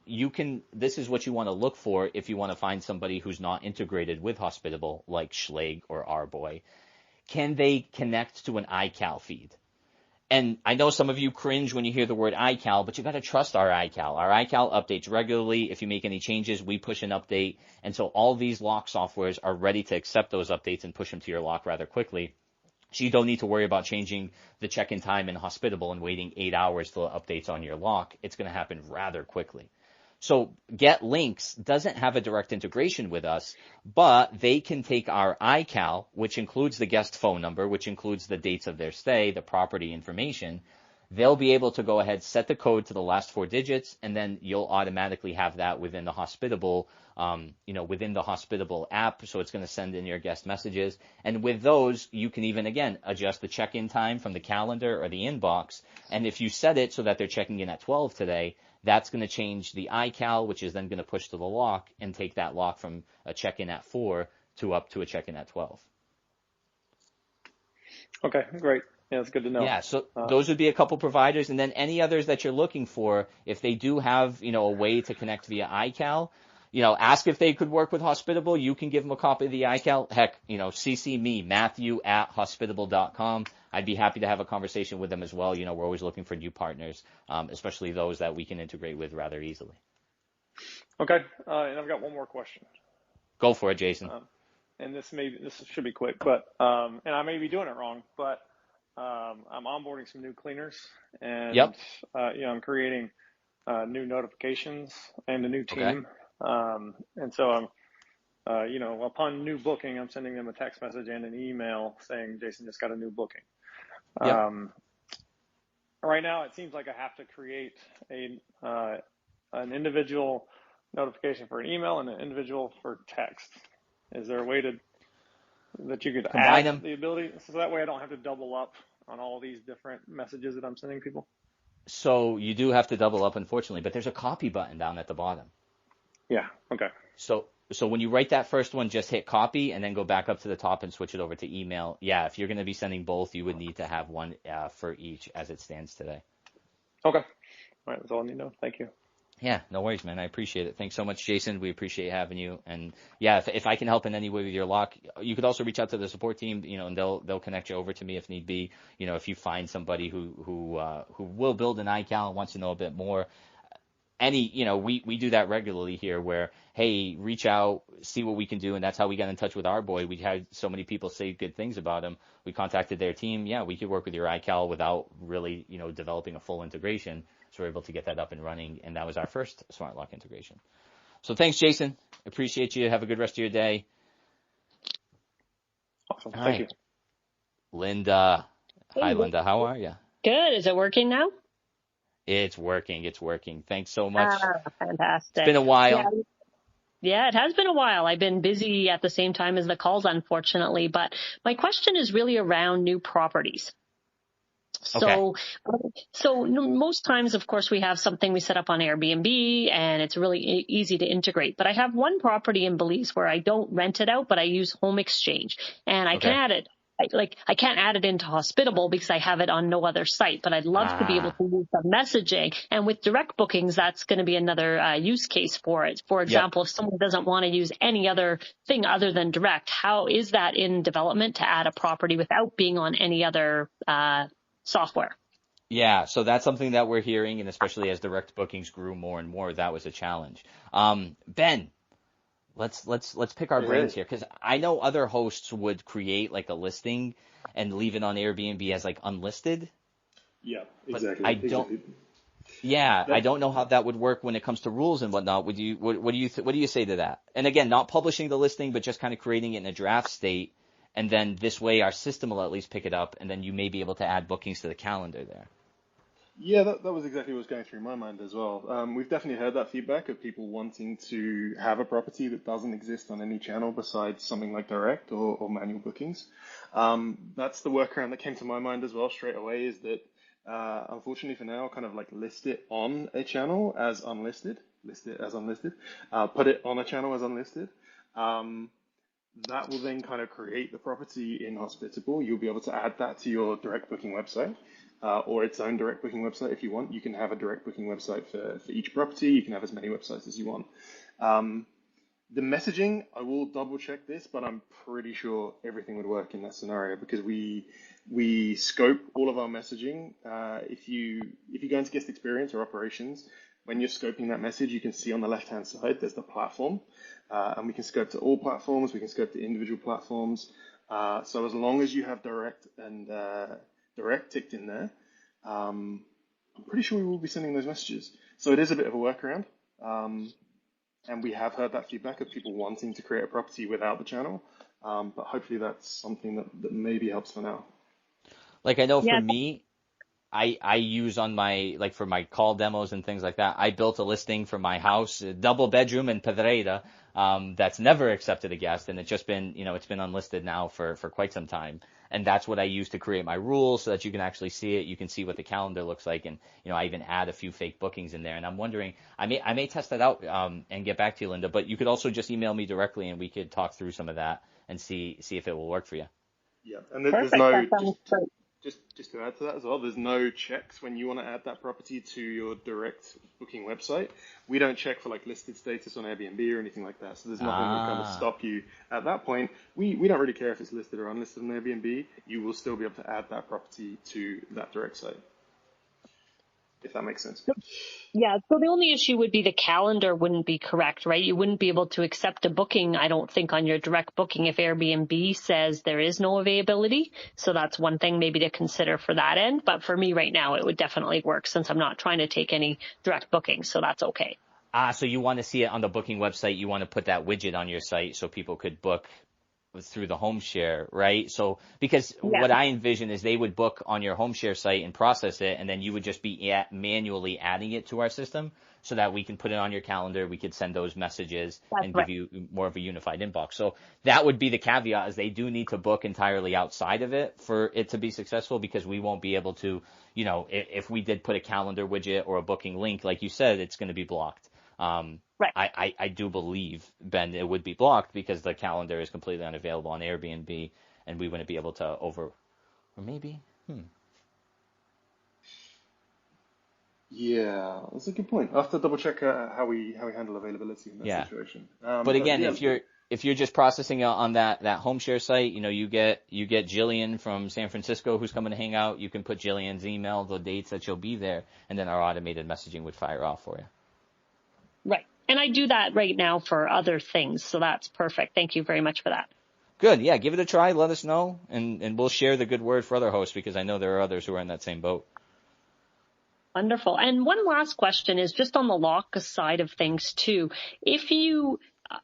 this is what you want to look for if you want to find somebody who's not integrated with Hospitable, like Schlage or Our Boy. Can they connect to an iCal feed? And I know some of you cringe when you hear the word iCal, but you got to trust our iCal. Our iCal updates regularly. If you make any changes, we push an update. And so all these lock softwares are ready to accept those updates and push them to your lock rather quickly. So you don't need to worry about changing the check-in time in Hospitable and waiting 8 hours till it updates on your lock. It's going to happen rather quickly. So Get Links doesn't have a direct integration with us, but they can take our iCal, which includes the guest phone number, which includes the dates of their stay, the property information. They'll be able to go ahead, set the code to the last 4 digits, and then you'll automatically have that within the Hospitable, within the Hospitable app. So it's going to send in your guest messages. And with those, you can even, again, adjust the check-in time from the calendar or the inbox. And if you set it so that they're checking in at 12 today, that's going to change the iCal, which is then going to push to the lock and take that lock from a check-in at 4 to up to a check-in at 12. Okay, great. Yeah, it's good to know. Yeah, so those would be a couple providers, and then any others that you're looking for, if they do have, a way to connect via iCal, ask if they could work with Hospitable. You can give them a copy of the iCal. Heck, CC me, Matthew@hospitable.com. I'd be happy to have a conversation with them as well. We're always looking for new partners, especially those that we can integrate with rather easily. Okay, and I've got one more question. Go for it, Jason. And this should be quick, but and I may be doing it wrong, but I'm onboarding some new cleaners, and Yep. I'm creating new notifications and a new team. Okay. And so I'm, upon new booking, I'm sending them a text message and an email saying Jason just got a new booking. Yep. Right now, it seems like I have to create an individual notification for an email and an individual for text. Is there a way that you could combine add them, the ability, so that way I don't have to double up on all these different messages that I'm sending people? So you do have to double up, unfortunately, but there's a copy button down at the bottom. Yeah. Okay. So when you write that first one, just hit copy and then go back up to the top and switch it over to email. Yeah, if you're going to be sending both, you would need to have one for each as it stands today. Okay. All right. That's all I need to know. Thank you. Yeah, no worries, man. I appreciate it. Thanks so much, Jason. We appreciate having you. And yeah, if I can help in any way with your lock, you could also reach out to the support team, and they'll connect you over to me if need be. If you find somebody who will build an iCal and wants to know a bit more. We do that regularly here where, hey, reach out, see what we can do. And that's how we got in touch with our boy. We had so many people say good things about him. We contacted their team. Yeah, we could work with your iCal without really, developing a full integration. So we're able to get that up and running. And that was our first smart lock integration. So thanks, Jason. Appreciate you. Have a good rest of your day. Awesome. Thank you. Linda. Hey, hi, Linda. How are you? Good. Is it working now? It's working. Thanks so much. Fantastic. It's been a while. Yeah, it has been a while. I've been busy at the same time as the calls, unfortunately. But my question is really around new properties. So most times, of course, we have something we set up on Airbnb and it's really easy to integrate. But I have one property in Belize where I don't rent it out, but I use Home Exchange, and I can add it. I can't add it into Hospitable because I have it on no other site, but I'd love to be able to use the messaging. And with direct bookings, that's going to be another use case for it. For example, if someone doesn't want to use any other thing other than direct, how is that in development to add a property without being on any other software? Yeah, so that's something that we're hearing, and especially as direct bookings grew more and more, that was a challenge. Ben, let's pick our brains here, because I know other hosts would create like a listing and leave it on Airbnb as like unlisted. Yeah, exactly. I don't. Yeah, I don't know how that would work when it comes to rules and whatnot. What do you say to that? And again, not publishing the listing, but just kind of creating it in a draft state. And then this way our system will at least pick it up, and then you may be able to add bookings to the calendar there. Yeah, that was exactly what was going through my mind as well. We've definitely heard that feedback of people wanting to have a property that doesn't exist on any channel besides something like direct or manual bookings. That's the workaround that came to my mind as well straight away, is that unfortunately for now, kind of like list it on a channel as unlisted, put it on a channel as unlisted. That will then kind of create the property in Hospitable. You'll be able to add that to your direct booking website, or its own direct booking website if you want. You can have a direct booking website for each property. You can have as many websites as you want. The messaging, I will double check this, but I'm pretty sure everything would work in that scenario, because we scope all of our messaging. If you go into guest experience or operations, when you're scoping that message, you can see on the left-hand side, there's the platform. And we can scope to all platforms. We can scope to individual platforms. So as long as you have direct and direct ticked in there, I'm pretty sure we will be sending those messages. So it is a bit of a workaround. And we have heard that feedback of people wanting to create a property without the channel. But hopefully that's something that maybe helps for now. Like I know for Yeah. me, I use on my, like for my call demos and things like that, I built a listing for my house, a double bedroom in Pedreira, that's never accepted a guest, and it's just been, it's been unlisted now for quite some time. And that's what I use to create my rules so that you can actually see it. You can see what the calendar looks like. And, I even add a few fake bookings in there. And I'm wondering, I may test that out, and get back to you, Linda, but you could also just email me directly and we could talk through some of that and see if it will work for you. Yeah. And there's no, just to add to that as well, there's no checks when you want to add that property to your direct booking website. We don't check for like listed status on Airbnb or anything like that. So there's nothing that kind of stop you at that point. We don't really care if it's listed or unlisted on Airbnb. You will still be able to add that property to that direct site, if that makes sense. Yeah, so the only issue would be the calendar wouldn't be correct, right? You wouldn't be able to accept a booking, I don't think, on your direct booking if Airbnb says there is no availability. So that's one thing maybe to consider for that end. But for me right now, it would definitely work since I'm not trying to take any direct bookings. So that's okay. So you want to see it on the booking website. You want to put that widget on your site so people could book through the home share, right? So because what I envision is they would book on your home share site and process it, and then you would just be manually adding it to our system so that we can put it on your calendar. We could send those messages and give you more of a unified inbox. So that would be the caveat, is they do need to book entirely outside of it for it to be successful, because we won't be able to, if we did put a calendar widget or a booking link, like you said, it's going to be blocked. I do believe, Ben, it would be blocked because the calendar is completely unavailable on Airbnb, and we wouldn't be able to or maybe. Yeah, that's a good point. I'll have to double check how we handle availability in that situation. But again, if you're just processing on that home share site, you get Jillian from San Francisco who's coming to hang out. You can put Jillian's email, the dates that you'll be there, and then our automated messaging would fire off for you. Right. And I do that right now for other things. So that's perfect. Thank you very much for that. Good. Yeah. Give it a try. Let us know. And we'll share the good word for other hosts, because I know there are others who are in that same boat. Wonderful. And one last question is just on the lock side of things too. If you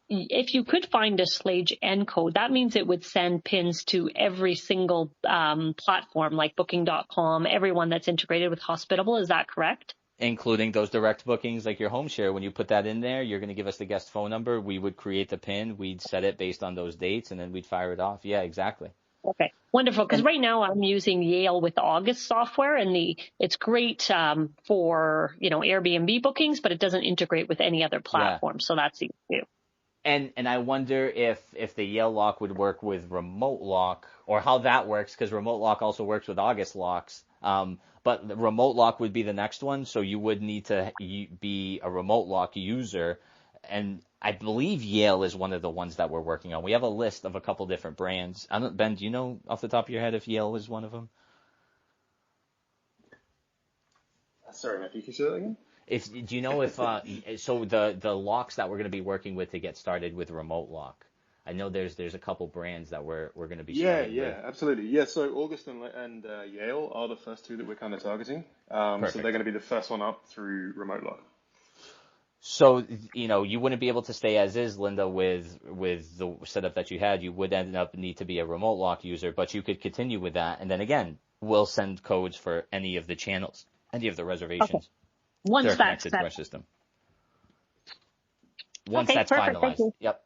could find a Schlage encode, that means it would send pins to every single platform like Booking.com, everyone that's integrated with Hospitable. Is that correct? Including those direct bookings like your home share. When you put that in there, you're going to give us the guest phone number. We would create the pin. We'd set it based on those dates, and then we'd fire it off. Yeah, exactly. Okay, wonderful. Because right now I'm using Yale with August software, and it's great for Airbnb bookings, but it doesn't integrate with any other platform. So that's easy too. And I wonder if the Yale lock would work with Remote Lock, or how that works, because Remote Lock also works with August locks. But the Remote Lock would be the next one, so you would need to be a Remote Lock user. And I believe Yale is one of the ones that we're working on. We have a list of a couple different brands. Ben, do you know off the top of your head if Yale is one of them? Sorry, Matthew, can you say that again? Do you know if so the locks that we're going to be working with to get started with Remote Lock? I know there's a couple brands that we're going to be starting with. Absolutely. Yeah, so August and Yale are the first two that we're kind of targeting. So they're going to be the first one up through Remote Lock. So, you wouldn't be able to stay as is, Linda, with the setup that you had. You would need to be a Remote Lock user, but you could continue with that. And then again, we'll send codes for any of the channels, any of the reservations. Okay. Once that's connected to our system. Once that's perfect. finalized. Thank you. Yep.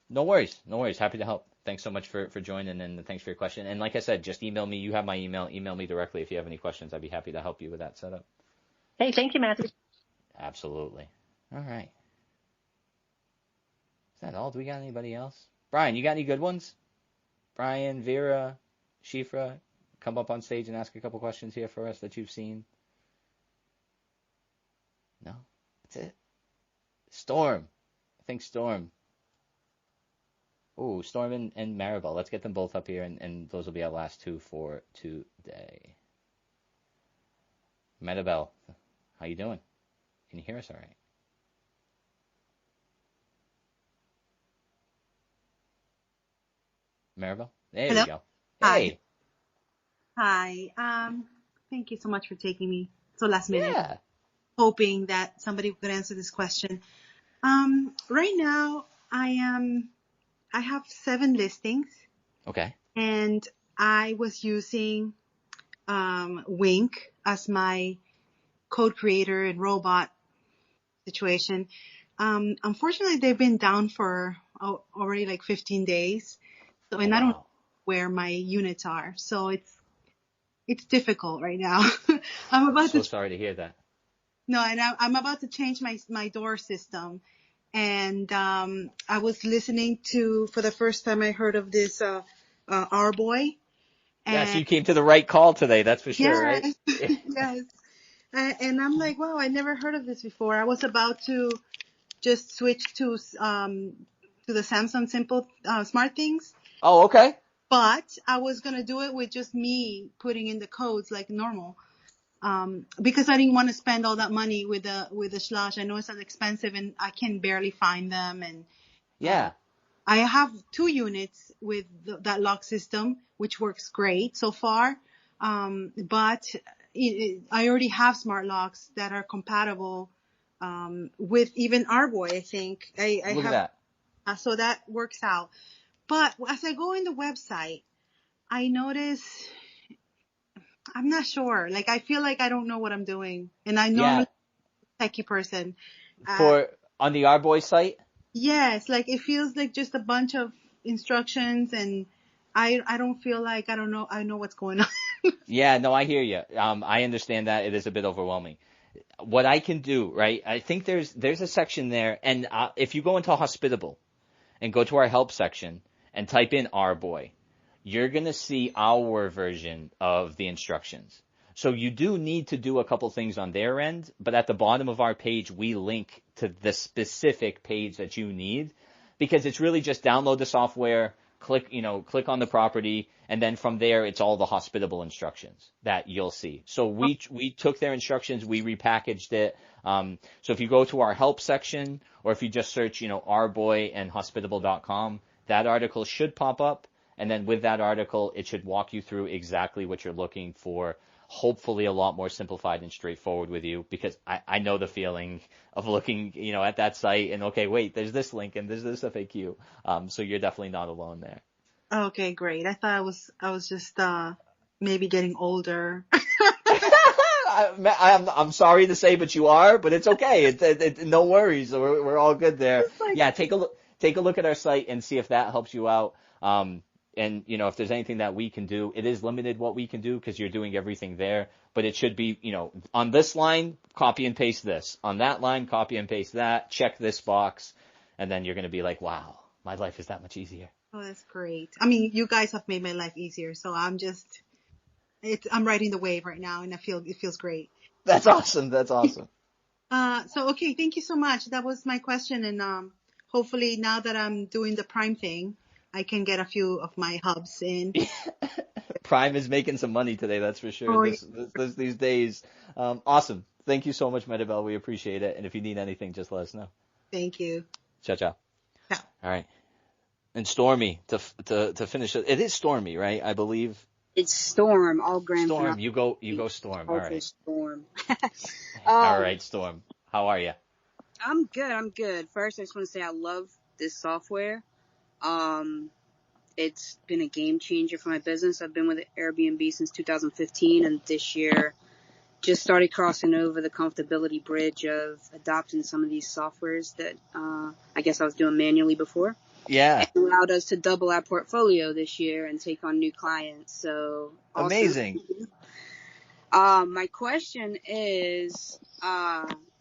No worries. Happy to help. Thanks so much for joining, and thanks for your question. And like I said, just email me. You have my email. Email me directly if you have any questions. I'd be happy to help you with that setup. Hey, thank you, Matthew. Absolutely. All right. Is that all? Do we got anybody else? Brian, you got any good ones? Brian, Vera, Shifra, come up on stage and ask a couple questions here for us that you've seen. No? That's it. Storm. I think Storm. Ooh, Storm and Maribel. Let's get them both up here, and those will be our last two for today. Maribel, how you doing? Can you hear us all right? Maribel? There Hello? we go. Hey. Hi. Thank you so much for taking me so last minute. Yeah. hoping that somebody could answer this question. Right now, I have 7 listings. Okay. And I was using Wink as my code creator and robot situation. Unfortunately, they've been down for already like 15 days. So, and I don't know where my units are. So it's difficult right now. I'm sorry to hear that. No, and I'm about to change my door system. And I was listening for the first time I heard of this Arboy. Yes, you came to the right call today, that's for sure, right? Yes. And I'm like, wow, I never heard of this before. I was about to just switch to the Samsung Simple Smart Things. Oh, okay. But I was going to do it with just me putting in the codes like normal. Because I didn't want to spend all that money with the Schlage. I know it's expensive and I can barely find them. And yeah, I have 2 units with that lock system, which works great so far. But I already have smart locks that are compatible with even Arboy. I think I Look have at that. So that works out. But as I go in the website, I notice I'm not sure. Like, I feel like I don't know what I'm doing. And I normally am a techie person. On the Arboy site? Yes. Like, it feels like just a bunch of instructions and I don't feel like I know what's going on. Yeah, no, I hear you. I understand that it is a bit overwhelming. What I can do, right? I think there's a section there, and if you go into Hospitable and go to our help section and type in Arboy, you're going to see our version of the instructions. So you do need to do a couple things on their end, but at the bottom of our page, we link to the specific page that you need, because it's really just download the software, click on the property, and then from there, it's all the Hospitable instructions that you'll see. So we took their instructions, we repackaged it. So if you go to our help section, or if you just search, Arboy and Hospitable.com, that article should pop up. And then with that article, it should walk you through exactly what you're looking for, hopefully a lot more simplified and straightforward with you, because I know the feeling of looking, at that site and, okay, wait, there's this link and there's this FAQ. So you're definitely not alone there. Okay, great. I thought I was just maybe getting older. I'm sorry to say, but you are, but it's okay. No worries. We're all good there. Yeah, take a look at our site and see if that helps you out. And, if there's anything that we can do, it is limited what we can do because you're doing everything there. But it should be, on this line, copy and paste this. On that line, copy and paste that. Check this box. And then you're going to be like, wow, my life is that much easier. Oh, that's great. I mean, you guys have made my life easier. So I'm riding the wave right now and it feels great. That's awesome. That's awesome. Okay. Thank you so much. That was my question. And, hopefully now that I'm doing the Prime thing, I can get a few of my hubs in. Prime is making some money today, that's for sure. These days. Awesome. Thank you so much, Maribel. We appreciate it. And if you need anything, just let us know. Thank you. Ciao, ciao. Ciao. All right. And Stormy, to finish it. It is Stormy, right? I believe. It's Storm. All Grand. Storm. You go Storm. All right. Storm. All right, Storm. How are you? I'm good. First, I just want to say I love this software. It's been a game changer for my business. I've been with Airbnb since 2015, and this year just started crossing over the comfortability bridge of adopting some of these softwares that I guess I was doing manually before. Yeah. It allowed us to double our portfolio this year and take on new clients. So awesome. Amazing. My question is,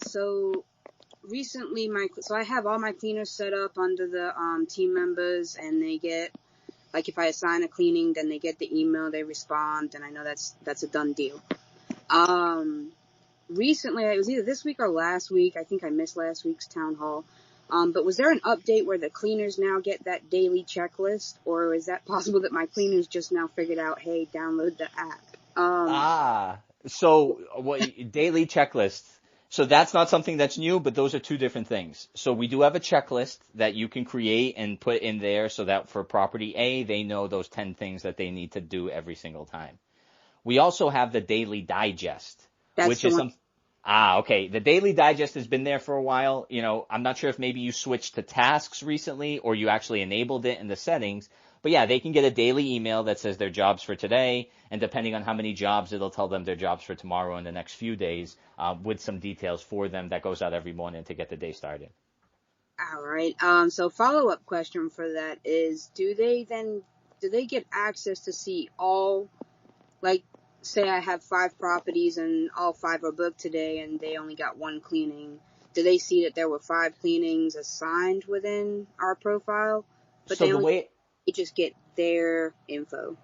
so recently I have all my cleaners set up under the team members, and they get, like, if I assign a cleaning, then they get the email, they respond, and I know that's a done deal. Recently, it was either this week or last week, I think I missed last week's town hall, but was there an update where the cleaners now get that daily checklist, or is that possible that my cleaners just now figured out, hey, download the app? So daily checklist. So that's not something that's new, but those are two different things. So we do have a checklist that you can create and put in there so that for property A, they know those 10 things that they need to do every single time. We also have the daily digest, which is Okay. The Daily Digest has been there for a while. I'm not sure if maybe you switched to tasks recently or you actually enabled it in the settings. But yeah, they can get a daily email that says their jobs for today, and depending on how many jobs, it'll tell them their jobs for tomorrow and the next few days, with some details for them that goes out every morning to get the day started. All right. So follow-up question for that is, do they get access to see all, like, say I have 5 properties and all 5 are booked today and they only got 1 cleaning? Do they see that there were 5 cleanings assigned within our profile? But So they just get their info.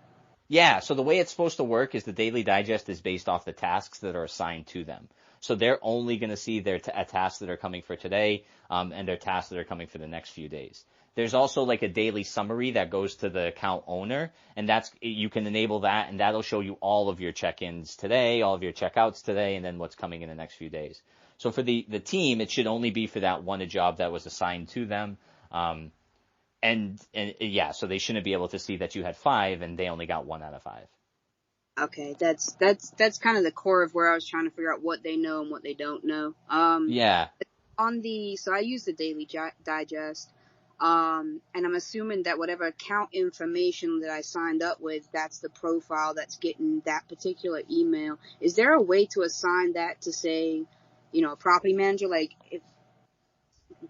Yeah, so the way it's supposed to work is the Daily Digest is based off the tasks that are assigned to them. So they're only going to see their tasks that are coming for today, and their tasks that are coming for the next few days. There's also like a daily summary that goes to the account owner, and you can enable that, and that'll show you all of your check-ins today, all of your checkouts today, and then what's coming in the next few days. So for the team, it should only be for that one job that was assigned to them. And yeah, so they shouldn't be able to see that you had 5 and they only got 1 out of 5. Okay, that's kind of the core of where I was trying to figure out what they know and what they don't know. Yeah. So I use the Daily Digest, and I'm assuming that whatever account information that I signed up with, that's the profile that's getting that particular email. Is there a way to assign that to, say, a property manager? Like,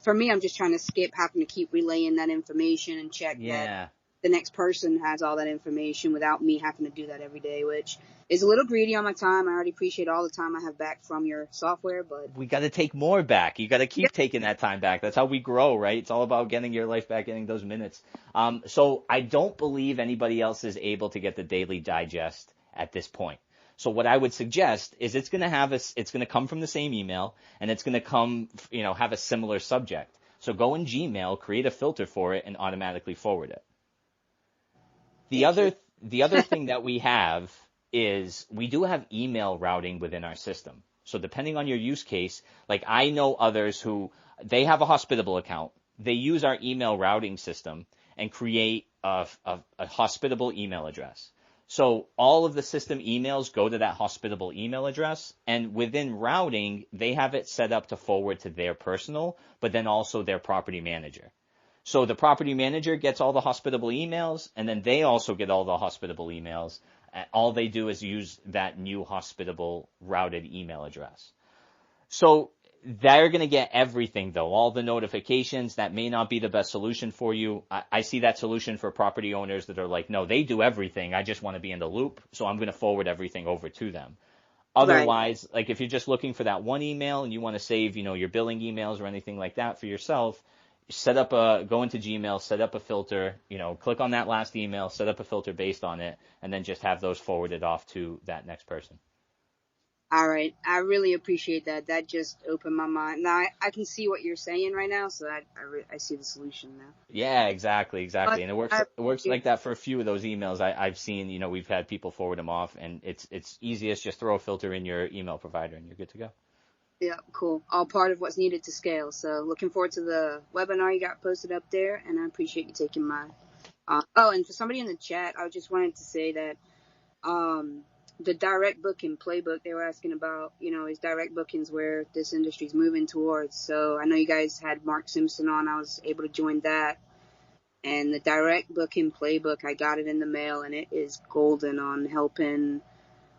for me, I'm just trying to skip having to keep relaying that information and check that the next person has all that information without me having to do that every day, which is a little greedy on my time. I already appreciate all the time I have back from your software, but we got to take more back. You got to keep taking that time back. That's how we grow, right? It's all about getting your life back, getting those minutes. So I don't believe anybody else is able to get the Daily Digest at this point. So what I would suggest is it's going to come from the same email, and it's going to come, have a similar subject. So go in Gmail, create a filter for it, and automatically forward it. The other thing that we have is we do have email routing within our system. So depending on your use case, like I know others who they have a hospitable account. They use our email routing system and create a hospitable email address. So all of the system emails go to that hospitable email address, and within routing, they have it set up to forward to their personal, but then also their property manager. So the property manager gets all the hospitable emails, and then they also get all the hospitable emails. All they do is use that new hospitable routed email address. So they're going to get everything, though, all the notifications. That may not be the best solution for you. I see that solution for property owners that are like, no, they do everything. I just want to be in the loop, so I'm going to forward everything over to them. Otherwise, like if you're just looking for that one email and you want to save, your billing emails or anything like that for yourself, go into Gmail, set up a filter, click on that last email, set up a filter based on it, and then just have those forwarded off to that next person. All right. I really appreciate that. That just opened my mind. Now I can see what you're saying right now, so I see the solution now. Yeah, exactly. And it works like that for a few of those emails I've seen. We've had people forward them off, and it's easiest. Just throw a filter in your email provider, and you're good to go. Yeah, cool. All part of what's needed to scale. So looking forward to the webinar you got posted up there, and I appreciate you taking my. And for somebody in the chat, I just wanted to say that the direct booking playbook they were asking about, is direct bookings where this industry is moving towards. So I know you guys had Mark Simpson on. I was able to join that. And the direct booking playbook, I got it in the mail, and it is golden on helping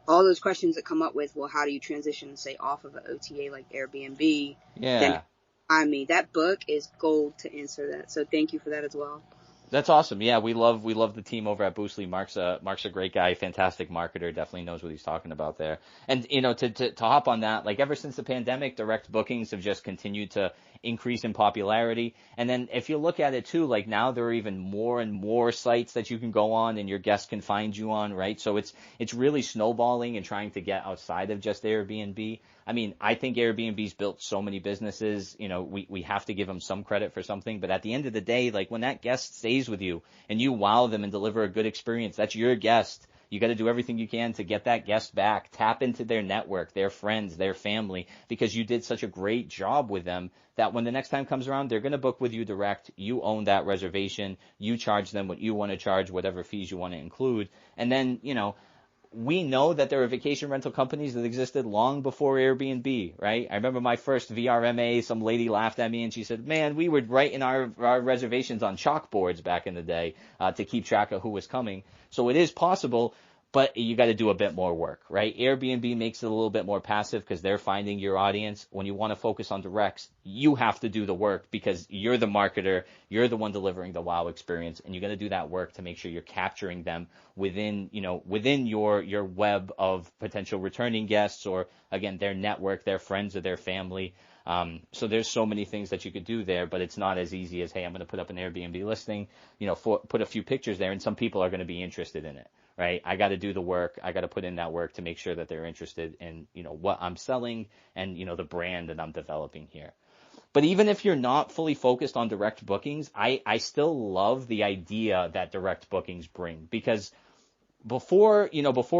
all those questions that come up with, well, how do you transition, say, off of an OTA like Airbnb? Yeah. Then, that book is gold to answer that. So thank you for that as well. That's awesome. Yeah, we love the team over at Boostly. Mark's a great guy, fantastic marketer, definitely knows what he's talking about there. And to hop on that, like ever since the pandemic, direct bookings have just continued to increase in popularity. And then if you look at it too, like now there are even more and more sites that you can go on and your guests can find you on, right? So it's really snowballing and trying to get outside of just Airbnb. I mean, I think Airbnb's built so many businesses, we have to give them some credit for something, but at the end of the day, like when that guest stays with you and you wow them and deliver a good experience, that's your guest. You got to do everything you can to get that guest back, tap into their network, their friends, their family, because you did such a great job with them that when the next time comes around, they're going to book with you direct. You own that reservation. You charge them what you want to charge, whatever fees you want to include. And then, we know that there are vacation rental companies that existed long before Airbnb, right? I remember my first VRMA, some lady laughed at me and she said, man, we would write in our reservations on chalkboards back in the day to keep track of who was coming. So it is possible, but you got to do a bit more work, right? Airbnb makes it a little bit more passive because they're finding your audience. When you want to focus on directs, you have to do the work because you're the marketer, you're the one delivering the wow experience, and you got to do that work to make sure you're capturing them within your web of potential returning guests or, again, their network, their friends or their family. So there's so many things that you could do there, but it's not as easy as, hey, I'm going to put up an Airbnb listing, put a few pictures there, and some people are going to be interested in it. Right? I got to do the work. I got to put in that work to make sure that they're interested in, what I'm selling and, the brand that I'm developing here. But even if you're not fully focused on direct bookings, I still love the idea that direct bookings bring, because before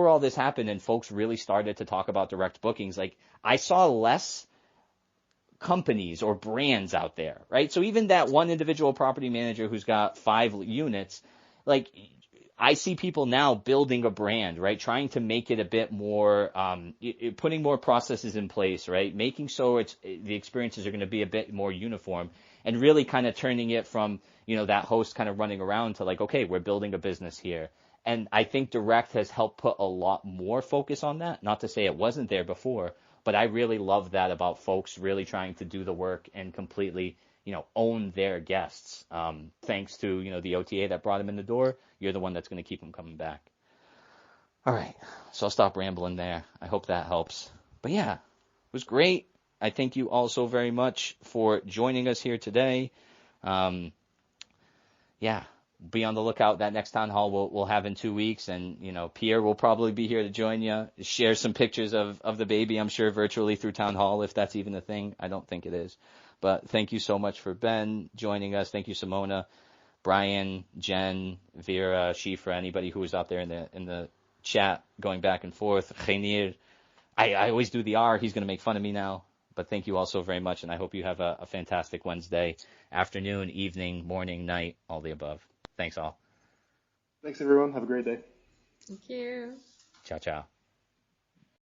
all this happened and folks really started to talk about direct bookings, like I saw less companies or brands out there, right? So even that one individual property manager who's got 5 units, like, I see people now building a brand, right? Trying to make it a bit more, putting more processes in place, right? Making so the experiences are going to be a bit more uniform, and really kind of turning it from, that host kind of running around to like, okay, we're building a business here. And I think direct has helped put a lot more focus on that. Not to say it wasn't there before, but I really love that about folks really trying to do the work and completely, own their guests. Thanks to, the OTA that brought them in the door, you're the one that's going to keep them coming back. All right. So I'll stop rambling there. I hope that helps. But yeah, it was great. I thank you all so very much for joining us here today. Be on the lookout. That next town hall we'll have in 2 weeks. And, Pierre will probably be here to join you, share some pictures of the baby, I'm sure, virtually through town hall, if that's even a thing. I don't think it is. But thank you so much for Ben joining us. Thank you, Simona, Brian, Jen, Vera, Shifra, anybody who was out there in the chat going back and forth. Genir. I always do the R. He's going to make fun of me now. But thank you all so very much, and I hope you have a fantastic Wednesday, afternoon, evening, morning, night, all the above. Thanks all. Thanks, everyone. Have a great day. Thank you. Ciao, ciao.